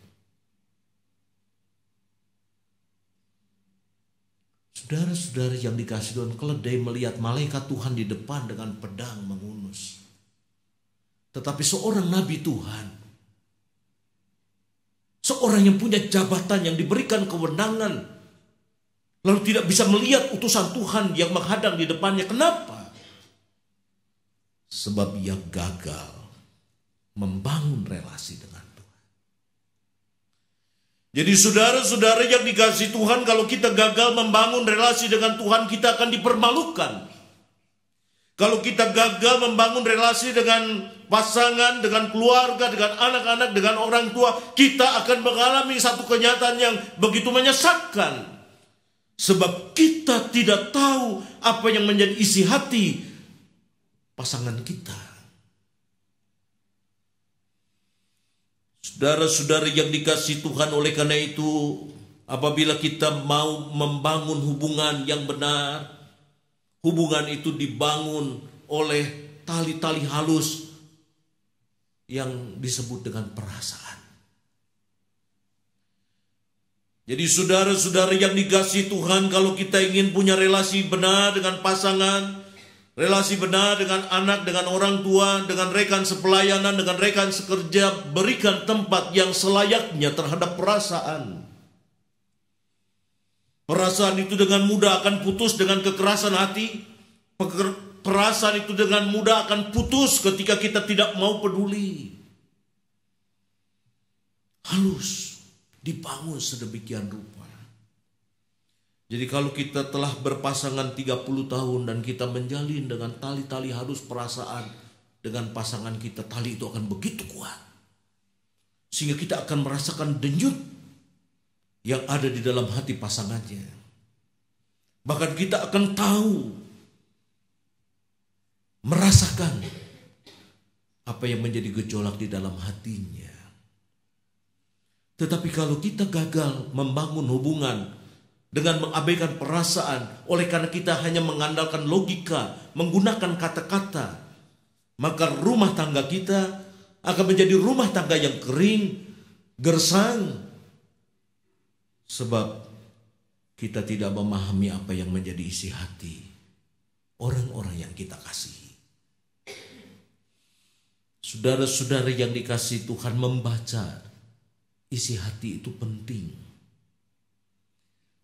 Saudara-saudara yang dikasihi Tuhan, keledai melihat malaikat Tuhan di depan dengan pedang mengunus. Tetapi seorang nabi Tuhan, seorang yang punya jabatan, yang diberikan kewenangan, lalu tidak bisa melihat utusan Tuhan yang menghadang di depannya. Kenapa? Sebab ia gagal membangun relasi dengan Tuhan. Jadi saudara-saudara yang dikasihi Tuhan, kalau kita gagal membangun relasi dengan Tuhan, kita akan dipermalukan. Kalau kita gagal membangun relasi dengan pasangan, dengan keluarga, dengan anak-anak, dengan orang tua, kita akan mengalami satu kenyataan yang begitu menyesakkan. Sebab kita tidak tahu apa yang menjadi isi hati pasangan kita. Saudara-saudara yang dikasihi Tuhan, oleh karena itu, apabila kita mau membangun hubungan yang benar, hubungan itu dibangun oleh tali-tali halus yang disebut dengan perasaan. Jadi saudara-saudara yang dikasihi Tuhan, kalau kita ingin punya relasi benar dengan pasangan, relasi benar dengan anak, dengan orang tua, dengan rekan sepelayanan, dengan rekan sekerja, berikan tempat yang selayaknya terhadap perasaan. Perasaan itu dengan mudah akan putus dengan kekerasan hati. Perasaan itu dengan mudah akan putus ketika kita tidak mau peduli. Halus dibangun sedemikian rupa. Jadi kalau kita telah berpasangan 30 tahun dan kita menjalin dengan tali-tali halus perasaan dengan pasangan kita, tali itu akan begitu kuat, sehingga kita akan merasakan denyut yang ada di dalam hati pasangannya. Bahkan kita akan tahu, merasakan apa yang menjadi gejolak di dalam hatinya. Tetapi kalau kita gagal membangun hubungan dengan mengabaikan perasaan, oleh karena kita hanya mengandalkan logika, menggunakan kata-kata, maka rumah tangga kita akan menjadi rumah tangga yang kering, gersang. Sebab kita tidak memahami apa yang menjadi isi hati orang-orang yang kita kasihi. Saudara-saudara yang dikasihi Tuhan, membaca isi hati itu penting.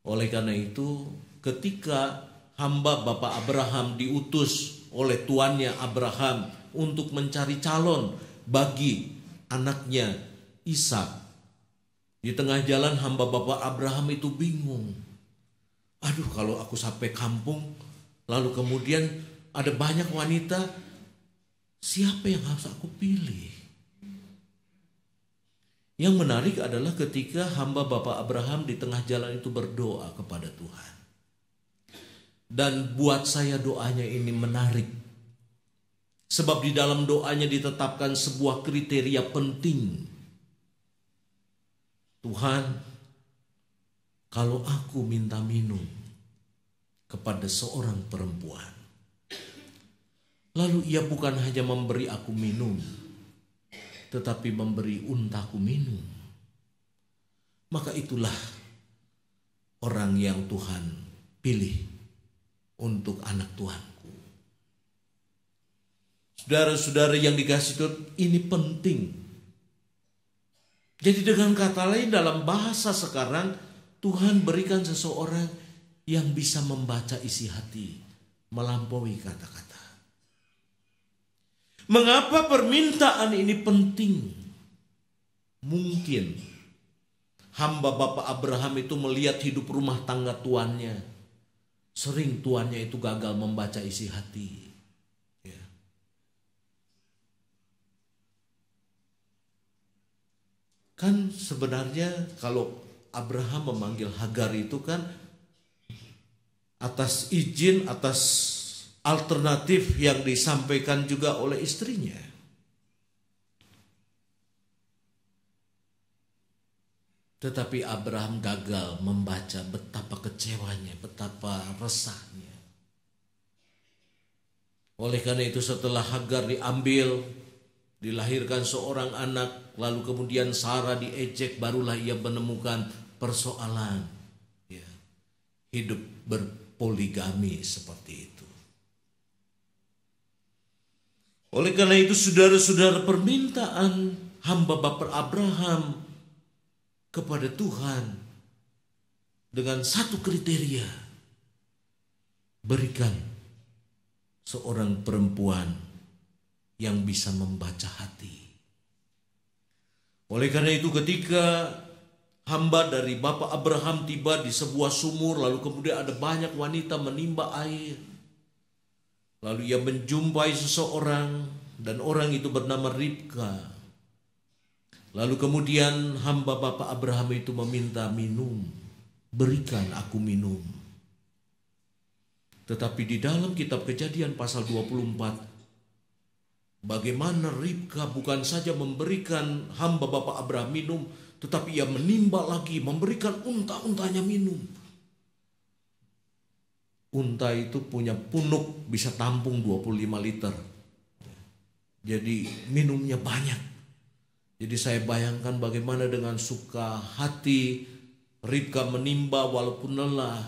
Oleh karena itu, ketika hamba Bapak Abraham diutus oleh tuannya Abraham untuk mencari calon bagi anaknya Ishak, di tengah jalan hamba Bapak Abraham itu bingung. Aduh, kalau aku sampai kampung, lalu kemudian ada banyak wanita, siapa yang harus aku pilih? Yang menarik adalah ketika hamba Bapak Abraham di tengah jalan itu berdoa kepada Tuhan. Dan buat saya doanya ini menarik. Sebab di dalam doanya ditetapkan sebuah kriteria penting. Tuhan, kalau aku minta minum kepada seorang perempuan, lalu ia bukan hanya memberi aku minum, tetapi memberi untaku minum, maka itulah orang yang Tuhan pilih untuk anak Tuhanku. Saudara-saudara yang dikasihi Tuhan, ini penting. Jadi dengan kata lain, dalam bahasa sekarang, Tuhan berikan seseorang yang bisa membaca isi hati melampaui kata-kata. Mengapa permintaan ini penting? Mungkin hamba Bapak Abraham itu melihat hidup rumah tangga tuannya. Sering tuannya itu gagal membaca isi hati. Ya. Kan sebenarnya kalau Abraham memanggil Hagar itu kan atas izin, atas alternatif yang disampaikan juga oleh istrinya. Tetapi Abraham gagal membaca betapa kecewanya, betapa resahnya. Oleh karena itu setelah Hagar diambil, dilahirkan seorang anak, lalu kemudian Sarah diejek, barulah ia menemukan persoalan. Ya, hidup berpoligami seperti itu. Oleh karena itu saudara-saudara, permintaan hamba Bapak Abraham kepada Tuhan dengan satu kriteria, berikan seorang perempuan yang bisa membaca hati. Oleh karena itu ketika hamba dari Bapak Abraham tiba di sebuah sumur, lalu kemudian ada banyak wanita menimba air. Lalu ia menjumpai seseorang dan orang itu bernama Ribka. Lalu kemudian hamba Bapak Abraham itu meminta minum. Berikan aku minum. Tetapi di dalam kitab Kejadian pasal 24, bagaimana Ribka bukan saja memberikan hamba Bapak Abraham minum, tetapi ia menimba lagi, memberikan unta-untanya minum. Unta itu punya punuk bisa tampung 25 liter. Jadi minumnya banyak. Jadi saya bayangkan bagaimana dengan suka hati Ribka menimba walaupun lelah.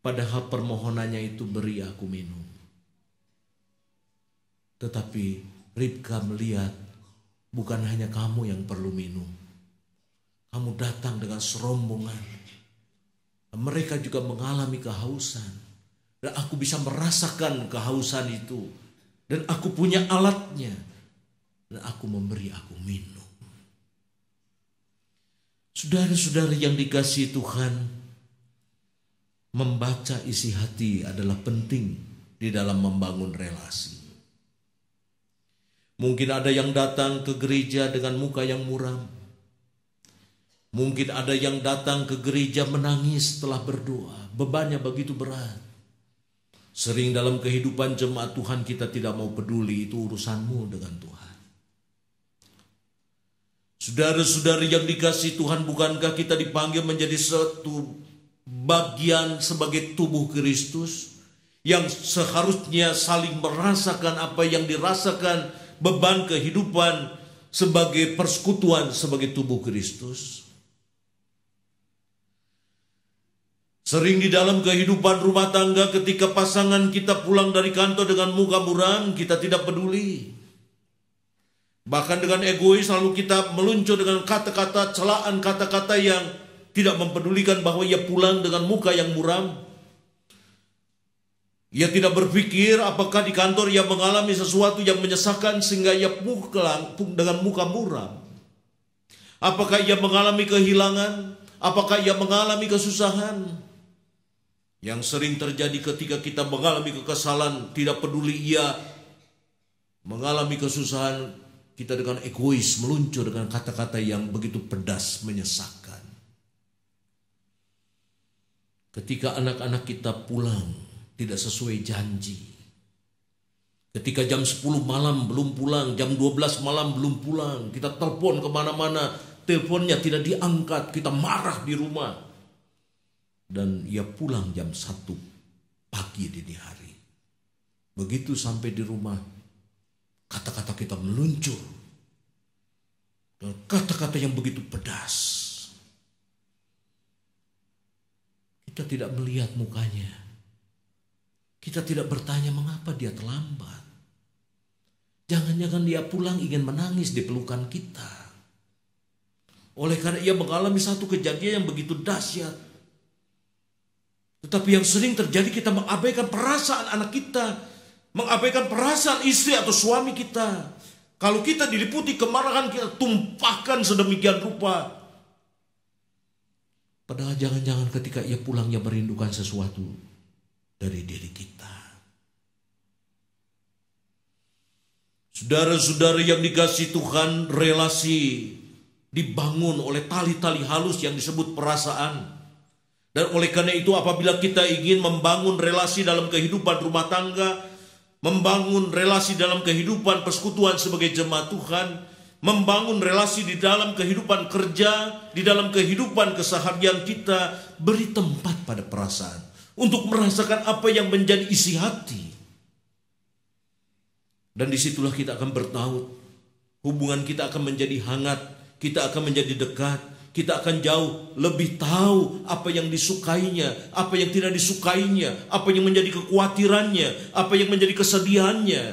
Padahal permohonannya itu beri aku minum. Tetapi Ribka melihat bukan hanya kamu yang perlu minum. Kamu datang dengan serombongan. Mereka juga mengalami kehausan. Dan aku bisa merasakan kehausan itu. Dan aku punya alatnya. Dan aku memberi aku minum. Saudara-saudara yang dikasihi Tuhan, membaca isi hati adalah penting di dalam membangun relasi. Mungkin ada yang datang ke gereja dengan muka yang muram. Mungkin ada yang datang ke gereja menangis setelah berdoa. Bebannya begitu berat. Sering dalam kehidupan jemaat Tuhan kita tidak mau peduli, itu urusanmu dengan Tuhan. Saudara-saudari yang dikasihi Tuhan, bukankah kita dipanggil menjadi satu bagian sebagai tubuh Kristus yang seharusnya saling merasakan apa yang dirasakan, beban kehidupan sebagai persekutuan sebagai tubuh Kristus. Sering di dalam kehidupan rumah tangga ketika pasangan kita pulang dari kantor dengan muka muram, kita tidak peduli. Bahkan dengan egois lalu kita meluncur dengan kata-kata celaan, kata-kata yang tidak mempedulikan bahwa ia pulang dengan muka yang muram. Ia tidak berpikir apakah di kantor ia mengalami sesuatu yang menyesakan sehingga ia pulang dengan muka muram. Apakah ia mengalami kehilangan? Apakah ia mengalami kesusahan? Yang sering terjadi ketika kita mengalami kekesalan, tidak peduli ia mengalami kesusahan, kita dengan egois meluncur dengan kata-kata yang begitu pedas, menyesakkan. Ketika anak-anak kita pulang tidak sesuai janji. Ketika jam 10 malam belum pulang, jam 12 malam belum pulang, kita telepon kemana-mana, teleponnya tidak diangkat, kita marah di rumah. Dan ia pulang jam 1 pagi dini hari. Begitu sampai di rumah, kata-kata kita meluncur. Dan kata-kata yang begitu pedas. kita tidak melihat mukanya. Kita tidak bertanya mengapa dia terlambat. Jangan-jangan dia pulang ingin menangis di pelukan kita. Oleh karena ia mengalami satu kejadian yang begitu dahsyat. Tetapi yang sering terjadi, kita mengabaikan perasaan anak kita, mengabaikan perasaan istri atau suami kita. Kalau kita diliputi kemarahan, kita tumpahkan sedemikian rupa. Padahal jangan-jangan ketika ia pulang, ia merindukan sesuatu dari diri kita. Saudara-saudara yang dikasihi Tuhan, relasi dibangun oleh tali-tali halus yang disebut perasaan. Dan oleh karena itu, apabila kita ingin membangun relasi dalam kehidupan rumah tangga, membangun relasi dalam kehidupan persekutuan sebagai jemaat Tuhan, membangun relasi di dalam kehidupan kerja, di dalam kehidupan keseharian kita, beri tempat pada perasaan untuk merasakan apa yang menjadi isi hati. Dan disitulah kita akan bertaut. Hubungan kita akan menjadi hangat, kita akan menjadi dekat, kita akan jauh lebih tahu apa yang disukainya, apa yang tidak disukainya, apa yang menjadi kekhawatirannya, apa yang menjadi kesedihannya.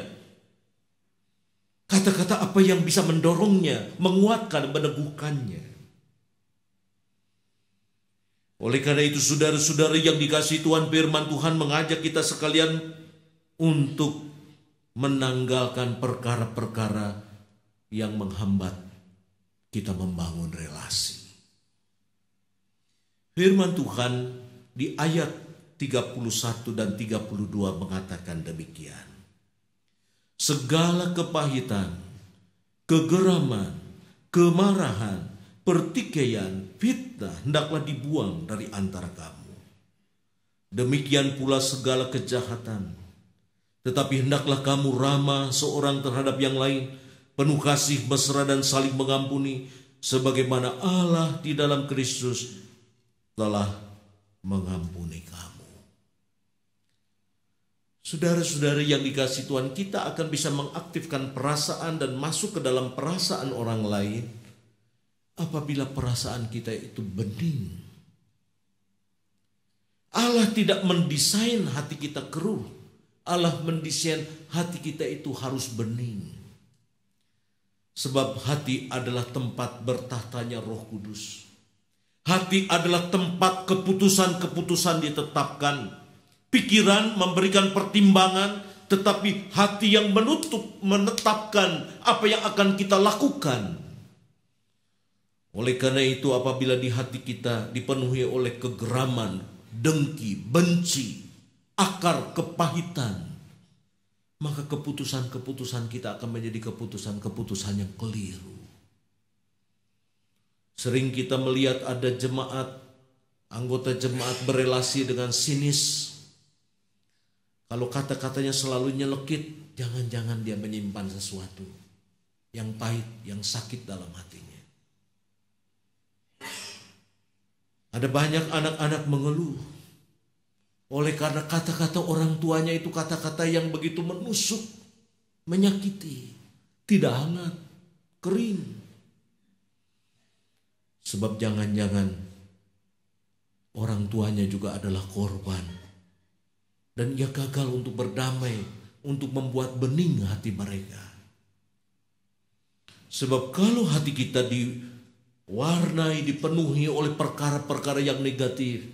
Kata-kata apa yang bisa mendorongnya, menguatkan, meneguhkannya. Oleh karena itu, saudara-saudara yang dikasihi Tuhan, firman Tuhan mengajak kita sekalian untuk menanggalkan perkara-perkara yang menghambat kita membangun relasi. Firman Tuhan di ayat 31 dan 32 mengatakan demikian. Segala kepahitan, kegeraman, kemarahan, pertikaian, fitnah hendaklah dibuang dari antara kamu. Demikian pula segala kejahatan. Tetapi hendaklah kamu ramah seorang terhadap yang lain, penuh kasih, mesra dan saling mengampuni, sebagaimana Allah di dalam Kristus telah mengampuni kamu. Saudara-saudara yang dikasihi Tuhan, kita akan bisa mengaktifkan perasaan dan masuk ke dalam perasaan orang lain apabila perasaan kita itu bening. Allah tidak mendesain hati kita keruh. Allah mendesain hati kita itu harus bening. Sebab hati adalah tempat bertahtanya Roh Kudus. Hati adalah tempat keputusan-keputusan ditetapkan. Pikiran memberikan pertimbangan, tetapi hati yang menetapkan apa yang akan kita lakukan. Oleh karena itu, apabila di hati kita dipenuhi oleh kegeraman, dengki, benci, akar kepahitan, maka keputusan-keputusan kita akan menjadi keputusan-keputusan yang keliru. Sering kita melihat ada anggota jemaat berelasi dengan sinis. Kalau kata-katanya selalu nyelekit, jangan-jangan dia menyimpan sesuatu yang pahit, yang sakit dalam hatinya. Ada banyak anak-anak mengeluh oleh karena kata-kata orang tuanya itu kata-kata yang begitu menusuk, menyakiti, tidak hangat, kering. Sebab jangan-jangan orang tuanya juga adalah korban. Dan ia gagal untuk berdamai, untuk membuat bening hati mereka. Sebab kalau hati kita diwarnai, dipenuhi oleh perkara-perkara yang negatif,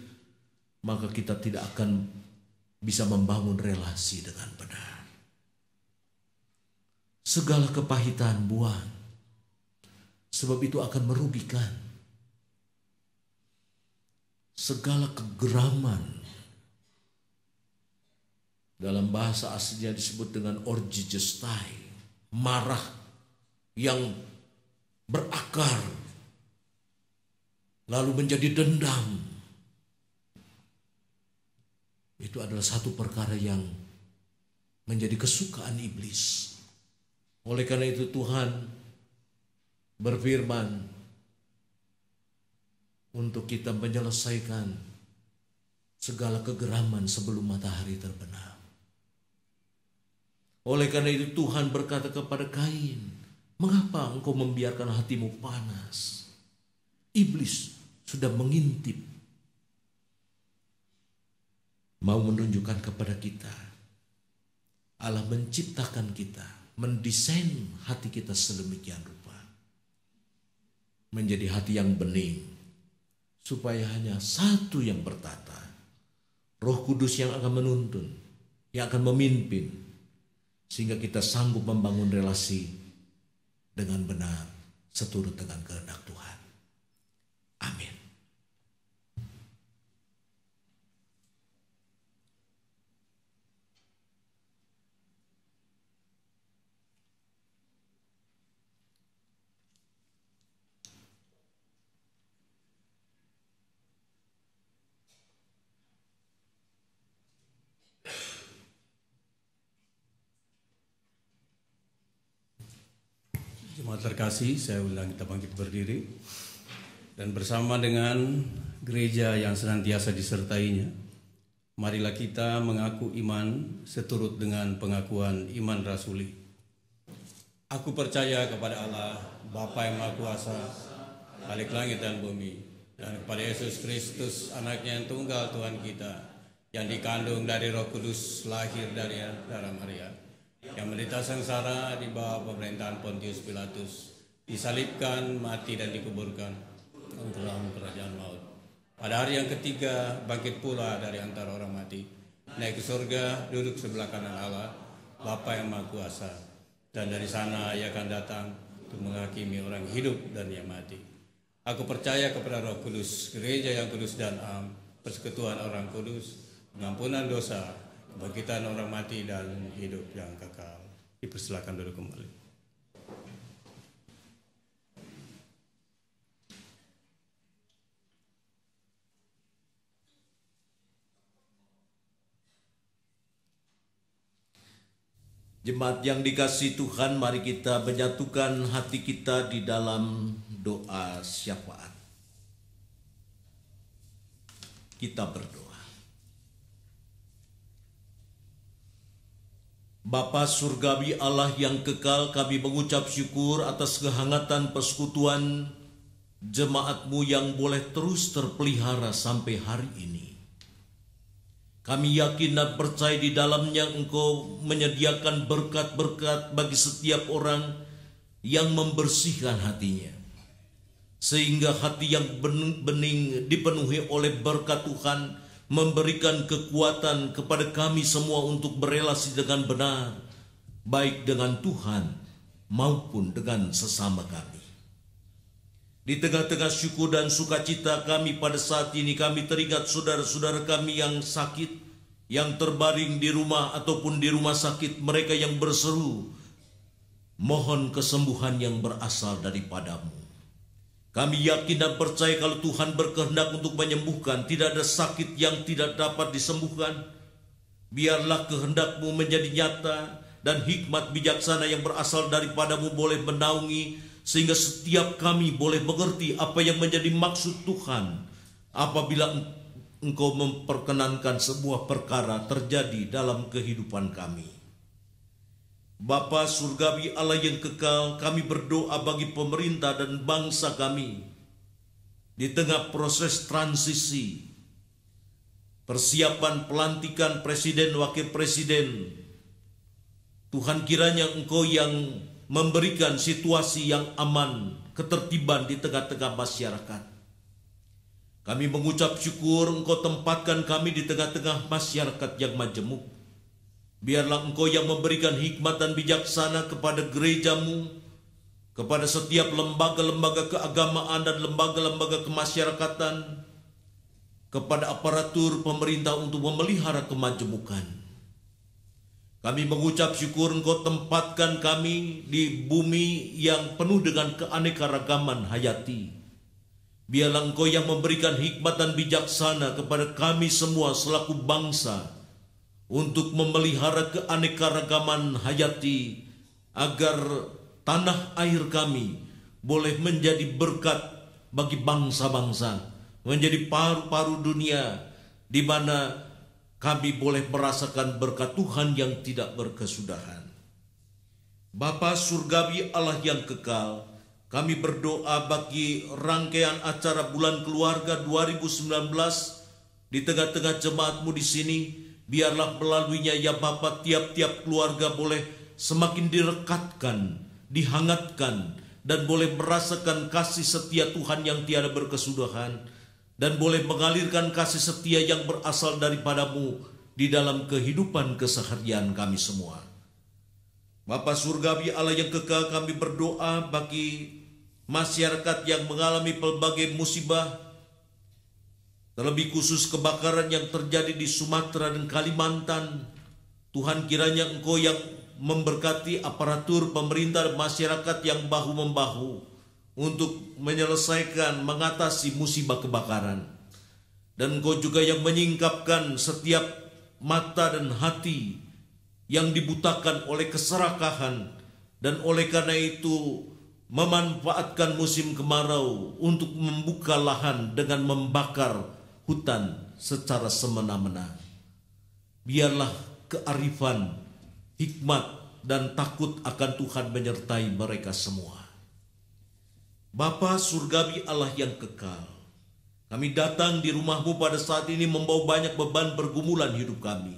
maka kita tidak akan bisa membangun relasi dengan benar. Segala kepahitan buang, sebab itu akan merugikan. Segala kegeraman, dalam bahasa aslinya disebut dengan orgijestai, marah yang berakar, lalu menjadi dendam. Itu adalah satu perkara yang menjadi kesukaan iblis. Oleh karena itu Tuhan berfirman untuk kita menyelesaikan segala kegeraman sebelum matahari terbenam. Oleh karena itu Tuhan berkata kepada Kain, mengapa engkau membiarkan hatimu panas? Iblis sudah mengintip mau menunjukkan kepada kita, Allah menciptakan kita, mendesain hati kita sedemikian rupa, menjadi hati yang bening, supaya hanya satu yang bertata, Roh Kudus yang akan menuntun, yang akan memimpin, sehingga kita sanggup membangun relasi dengan benar, seturut dengan kehendak Tuhan. Amin. Jemaat terkasih, saya ulang kita bangkit berdiri dan bersama dengan gereja yang senantiasa disertainya, marilah kita mengaku iman seturut dengan pengakuan iman rasuli. Aku percaya kepada Allah, Bapa yang Maha Kuasa, Khalik langit dan bumi, dan kepada Yesus Kristus, anaknya yang tunggal Tuhan kita, yang dikandung dari Roh Kudus, lahir dari darah Maria, yang menderita sengsara di bawah pemerintahan Pontius Pilatus, disalibkan, mati dan dikuburkan dalam kerajaan maut. Pada hari yang ketiga bangkit pula dari antara orang mati, naik ke surga, duduk sebelah kanan Allah, Bapa yang Maha Kuasa, dan dari sana Ia akan datang untuk menghakimi orang hidup dan yang mati. Aku percaya kepada Roh Kudus, gereja yang kudus dan am, persekutuan orang kudus, pengampunan dosa, kebangkitan orang mati dan hidup yang kekal. Dipersilakan duduk kembali. Jemaat yang dikasihi Tuhan, mari kita menyatukan hati kita di dalam doa syafaat. Kita berdoa. Bapa surgawi Allah yang kekal, kami mengucap syukur atas kehangatan persekutuan jemaat-Mu yang boleh terus terpelihara sampai hari ini. Kami yakin dan percaya di dalamnya Engkau menyediakan berkat-berkat bagi setiap orang yang membersihkan hatinya, sehingga hati yang bening dipenuhi oleh berkat Tuhan, memberikan kekuatan kepada kami semua untuk berelasi dengan benar, baik dengan Tuhan maupun dengan sesama kami. Di tengah-tengah syukur dan sukacita kami pada saat ini, kami teringat saudara-saudara kami yang sakit, yang terbaring di rumah ataupun di rumah sakit, mereka yang berseru mohon kesembuhan yang berasal daripada-Mu. Kami yakin dan percaya kalau Tuhan berkehendak untuk menyembuhkan, tidak ada sakit yang tidak dapat disembuhkan. Biarlah kehendak-Mu menjadi nyata dan hikmat bijaksana yang berasal daripada-Mu boleh menaungi, sehingga setiap kami boleh mengerti apa yang menjadi maksud Tuhan apabila Engkau memperkenankan sebuah perkara terjadi dalam kehidupan kami. Bapa surgawi Allah yang kekal, kami berdoa bagi pemerintah dan bangsa kami di tengah proses transisi, persiapan pelantikan presiden wakil presiden. Tuhan, kiranya Engkau yang memberikan situasi yang aman, ketertiban di tengah-tengah masyarakat. Kami mengucap syukur Engkau tempatkan kami di tengah-tengah masyarakat yang majemuk. Biarlah Engkau yang memberikan hikmat dan bijaksana kepada gereja-Mu, kepada setiap lembaga-lembaga keagamaan dan lembaga-lembaga kemasyarakatan, kepada aparatur pemerintah untuk memelihara kemajemukan. Kami mengucap syukur Engkau tempatkan kami di bumi yang penuh dengan keanekaragaman hayati. Biarlah Engkau yang memberikan hikmat dan bijaksana kepada kami semua selaku bangsa, untuk memelihara keanekaragaman hayati, agar tanah air kami boleh menjadi berkat bagi bangsa-bangsa, menjadi paru-paru dunia, di mana kami boleh merasakan berkat Tuhan yang tidak berkesudahan. Bapa surgawi Allah yang kekal, kami berdoa bagi rangkaian acara Bulan Keluarga 2019 Di tengah-tengah jemaat-Mu di sini, biarlah melaluinya ya Bapa, tiap-tiap keluarga boleh semakin direkatkan, dihangatkan, dan boleh merasakan kasih setia Tuhan yang tiada berkesudahan, dan boleh mengalirkan kasih setia yang berasal daripada-Mu di dalam kehidupan keseharian kami semua. Bapa Surgawi Allah yang kekal, kami berdoa bagi masyarakat yang mengalami pelbagai musibah, terlebih khusus kebakaran yang terjadi di Sumatera dan Kalimantan. Tuhan, kiranya Engkau yang memberkati aparatur pemerintah dan masyarakat yang bahu-membahu untuk menyelesaikan, mengatasi musibah kebakaran. Dan Engkau juga yang menyingkapkan setiap mata dan hati yang dibutakan oleh keserakahan, dan oleh karena itu memanfaatkan musim kemarau untuk membuka lahan dengan membakar hutan secara semena-mena. Biarlah kearifan, hikmat, dan takut akan Tuhan menyertai mereka semua. Bapa Surgawi Allah yang kekal, kami datang di rumah-Mu pada saat ini membawa banyak beban pergumulan hidup kami,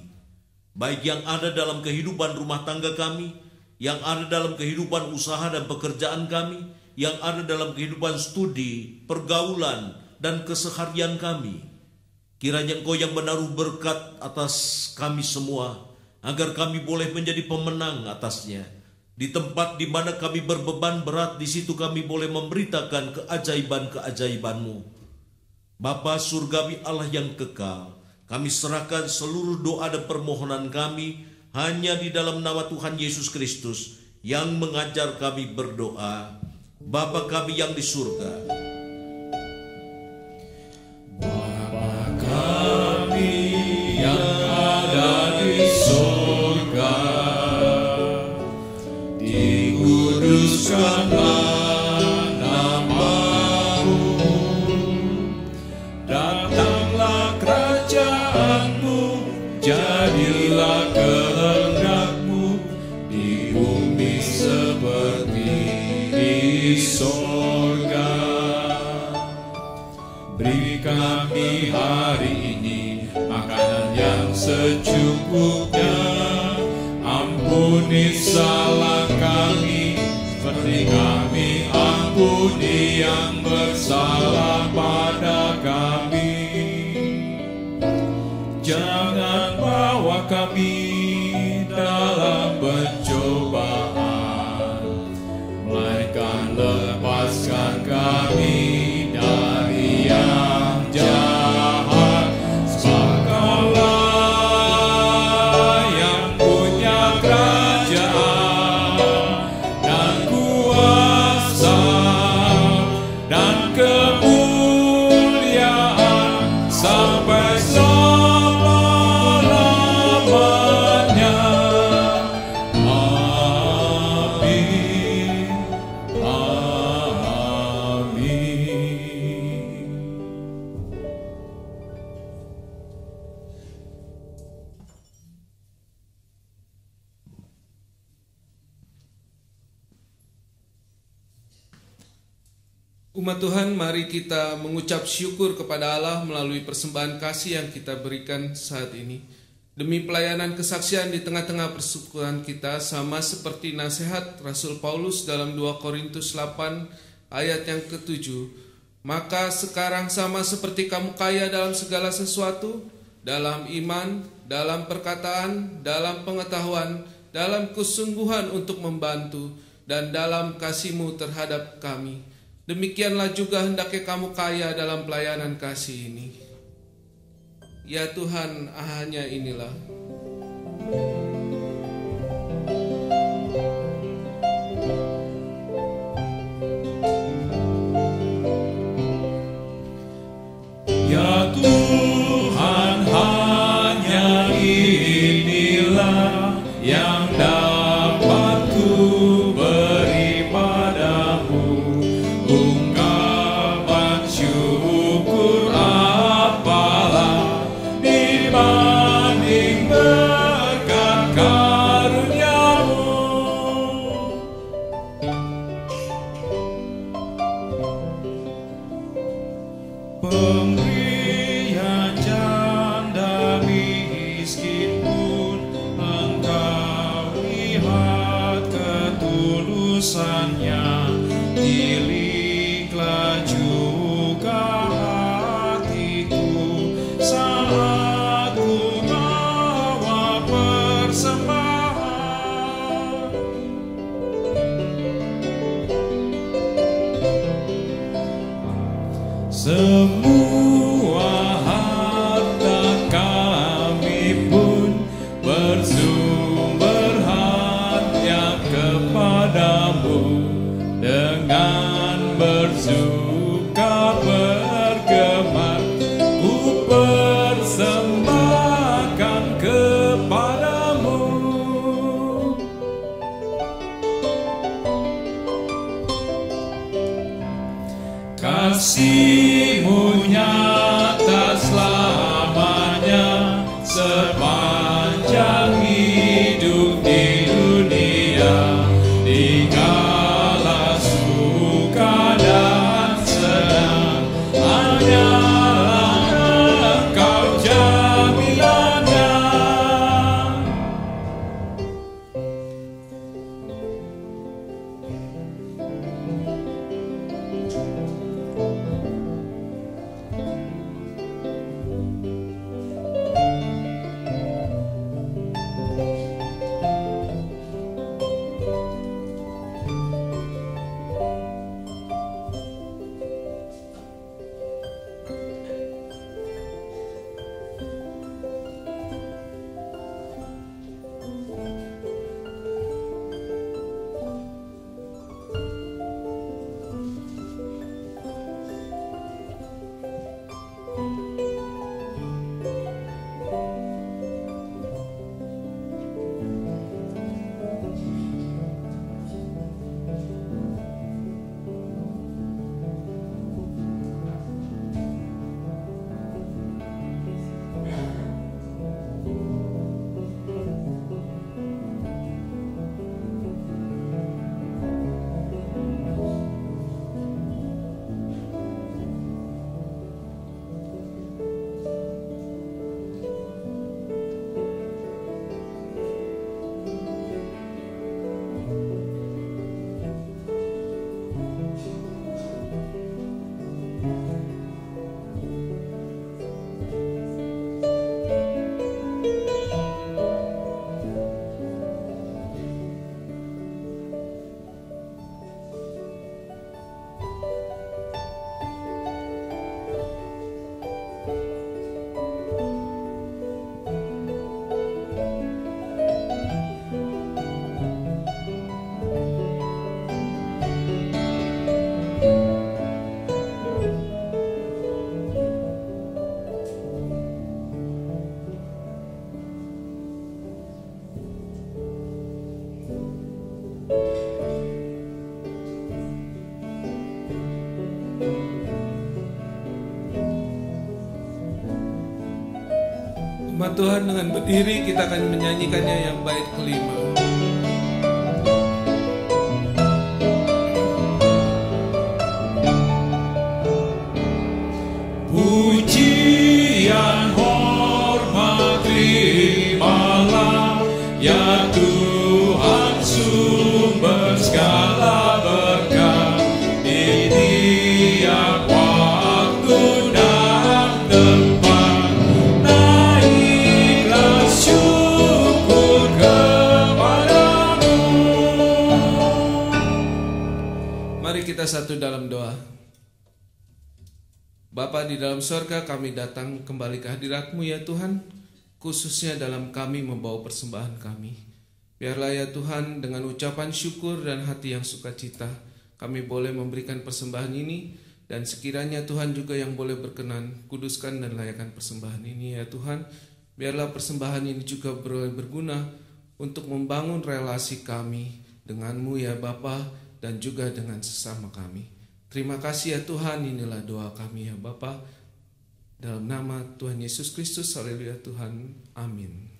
baik yang ada dalam kehidupan rumah tangga kami, yang ada dalam kehidupan usaha dan pekerjaan kami, yang ada dalam kehidupan studi, pergaulan, dan keseharian kami. Kiranya Engkau yang menaruh berkat atas kami semua, agar kami boleh menjadi pemenang atasnya. Di tempat di mana kami berbeban berat, di situ kami boleh memberitakan keajaiban-keajaiban-Mu. Bapa Surgawi Allah yang kekal, kami serahkan seluruh doa dan permohonan kami hanya di dalam nama Tuhan Yesus Kristus yang mengajar kami berdoa. Bapa kami yang di surga, dikuduskanlah nama-Mu, datanglah kerajaan-Mu, jadilah kehendak-Mu di bumi seperti di sorga. Beri kami hari ini makanan yang secukupnya, ampuni salah kami seperti kami ampuni yang bersalah pada kami. Jangan bawa kami dalam pencobaan, melainkan lepaskan kami dari yang jahat. Sebab Kaulah yang punya kerajaan dan kuasa dan kemuliaan sampai selama-lamanya. Amin. Amin. Umat Tuhan, mari kita mengucap syukur kepada Allah melalui persembahan kasih yang kita berikan saat ini. Demi pelayanan kesaksian di tengah-tengah persekutuan kita, sama seperti nasihat Rasul Paulus dalam 2 Korintus 8 ayat yang ke-7. Maka sekarang sama seperti kamu kaya dalam segala sesuatu, dalam iman, dalam perkataan, dalam pengetahuan, dalam kesungguhan untuk membantu, dan dalam kasih-Mu terhadap kami. Demikianlah juga hendaknya kamu kaya dalam pelayanan kasih ini. Ya Tuhan, hanya inilah. Ya Tuhan, hanya inilah yang dapat ku beri padamu. Ungkapan syukur apalah dibanding berkat karunia-Mu. Pemberian utusannya, tiliklah juga hatiku saat ku bawa persembahan. Semua harta kami pun bersumber hanya kepadamu, dengan bersuka bergemar ku persembahkan kepadamu. Kasih-Mu nyata selamanya sepanjang hidup di dunia, dikala suka dan senang, hanyalah Engkau jaminannya. Umat Tuhan, dengan berdiri kita akan menyanyikannya yang bait kelima. Pujian hormat terimalah, ya Tuhan sumber segala berkat, di tiap waktu dan tempat. Naiklah syukur kepadamu. Mari kita satu dalam doa. Bapa di dalam sorga, kami datang kembali ke hadirat-Mu ya Tuhan, khususnya dalam kami membawa persembahan kami. Biarlah ya Tuhan, dengan ucapan syukur dan hati yang sukacita, kami boleh memberikan persembahan ini, dan sekiranya Tuhan juga yang boleh berkenan, kuduskan dan layakkan persembahan ini ya Tuhan. Biarlah persembahan ini juga berguna untuk membangun relasi kami dengan-Mu ya Bapa, dan juga dengan sesama kami. Terima kasih ya Tuhan, inilah doa kami ya Bapa. Dalam nama Tuhan Yesus Kristus, haleluya Tuhan, amin.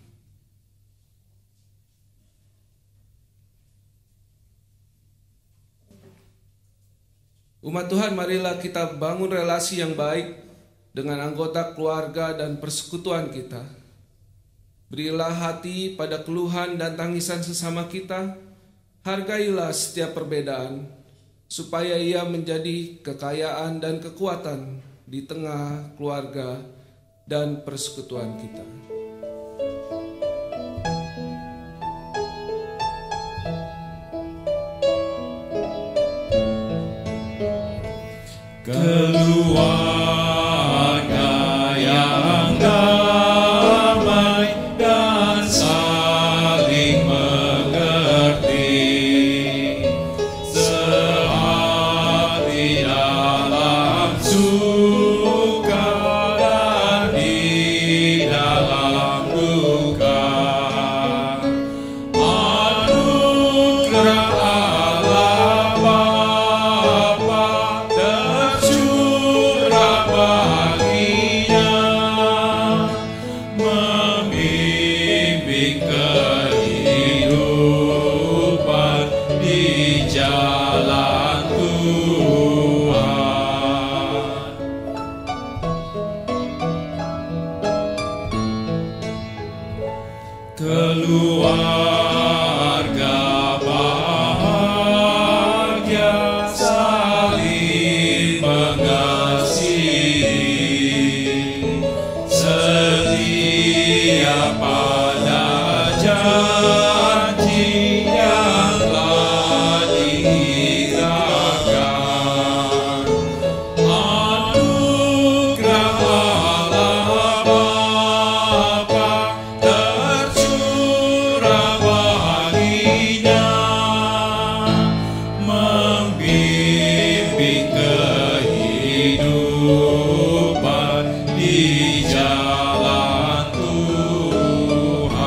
Umat Tuhan, marilah kita bangun relasi yang baik dengan anggota keluarga dan persekutuan kita. Berilah hati pada keluhan dan tangisan sesama kita, Hargailah setiap perbedaan, supaya ia menjadi kekayaan dan kekuatan di tengah keluarga dan persekutuan kita. Keluarga yang damai dan saling mengerti, sehati dalam suka dan di dalam duka. Anugerah Allah Bapa tercurah baginya, membimbing kehidupan di jalan Tuhan. Keluarga bahagia saling mengasihi, setia pada janji yang telah diikrarkan. Anugerah Allah Bapa tercurah baginya, membimbing kehidupan di jalan Tuhan.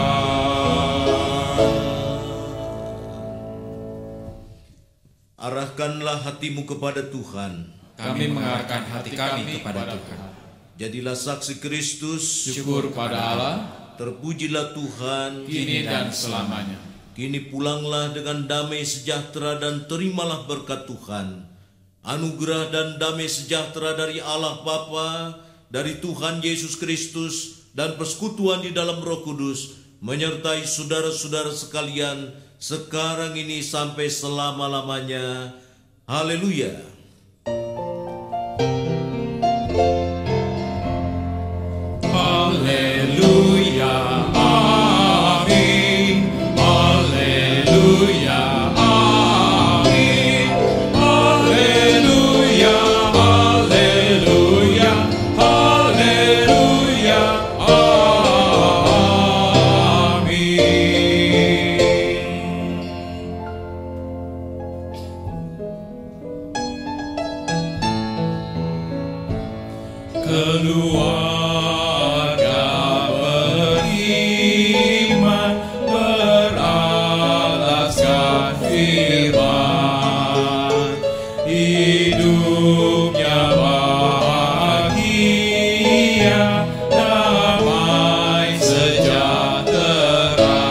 Arahkanlah hatimu kepada Tuhan. Kami mengarahkan hati kami kepada Tuhan. Jadilah saksi Kristus. Syukur pada Allah, Terpujilah Tuhan. kini dan selamanya. Kini pulanglah dengan damai sejahtera dan terimalah berkat Tuhan. Anugerah dan damai sejahtera dari Allah Bapa, dari Tuhan Yesus Kristus, dan persekutuan di dalam Roh Kudus menyertai saudara-saudara sekalian sekarang ini sampai selama-lamanya. Haleluya. Haleluya, amin. Haleluya, amin. Haleluya, haleluya, haleluya, amin. Keluarga beriman beralaskan firman, hidupnya bahagia, damai sejahtera.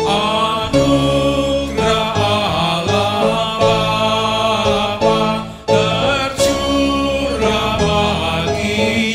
Anugerah Allah Bapa tercurah baginya,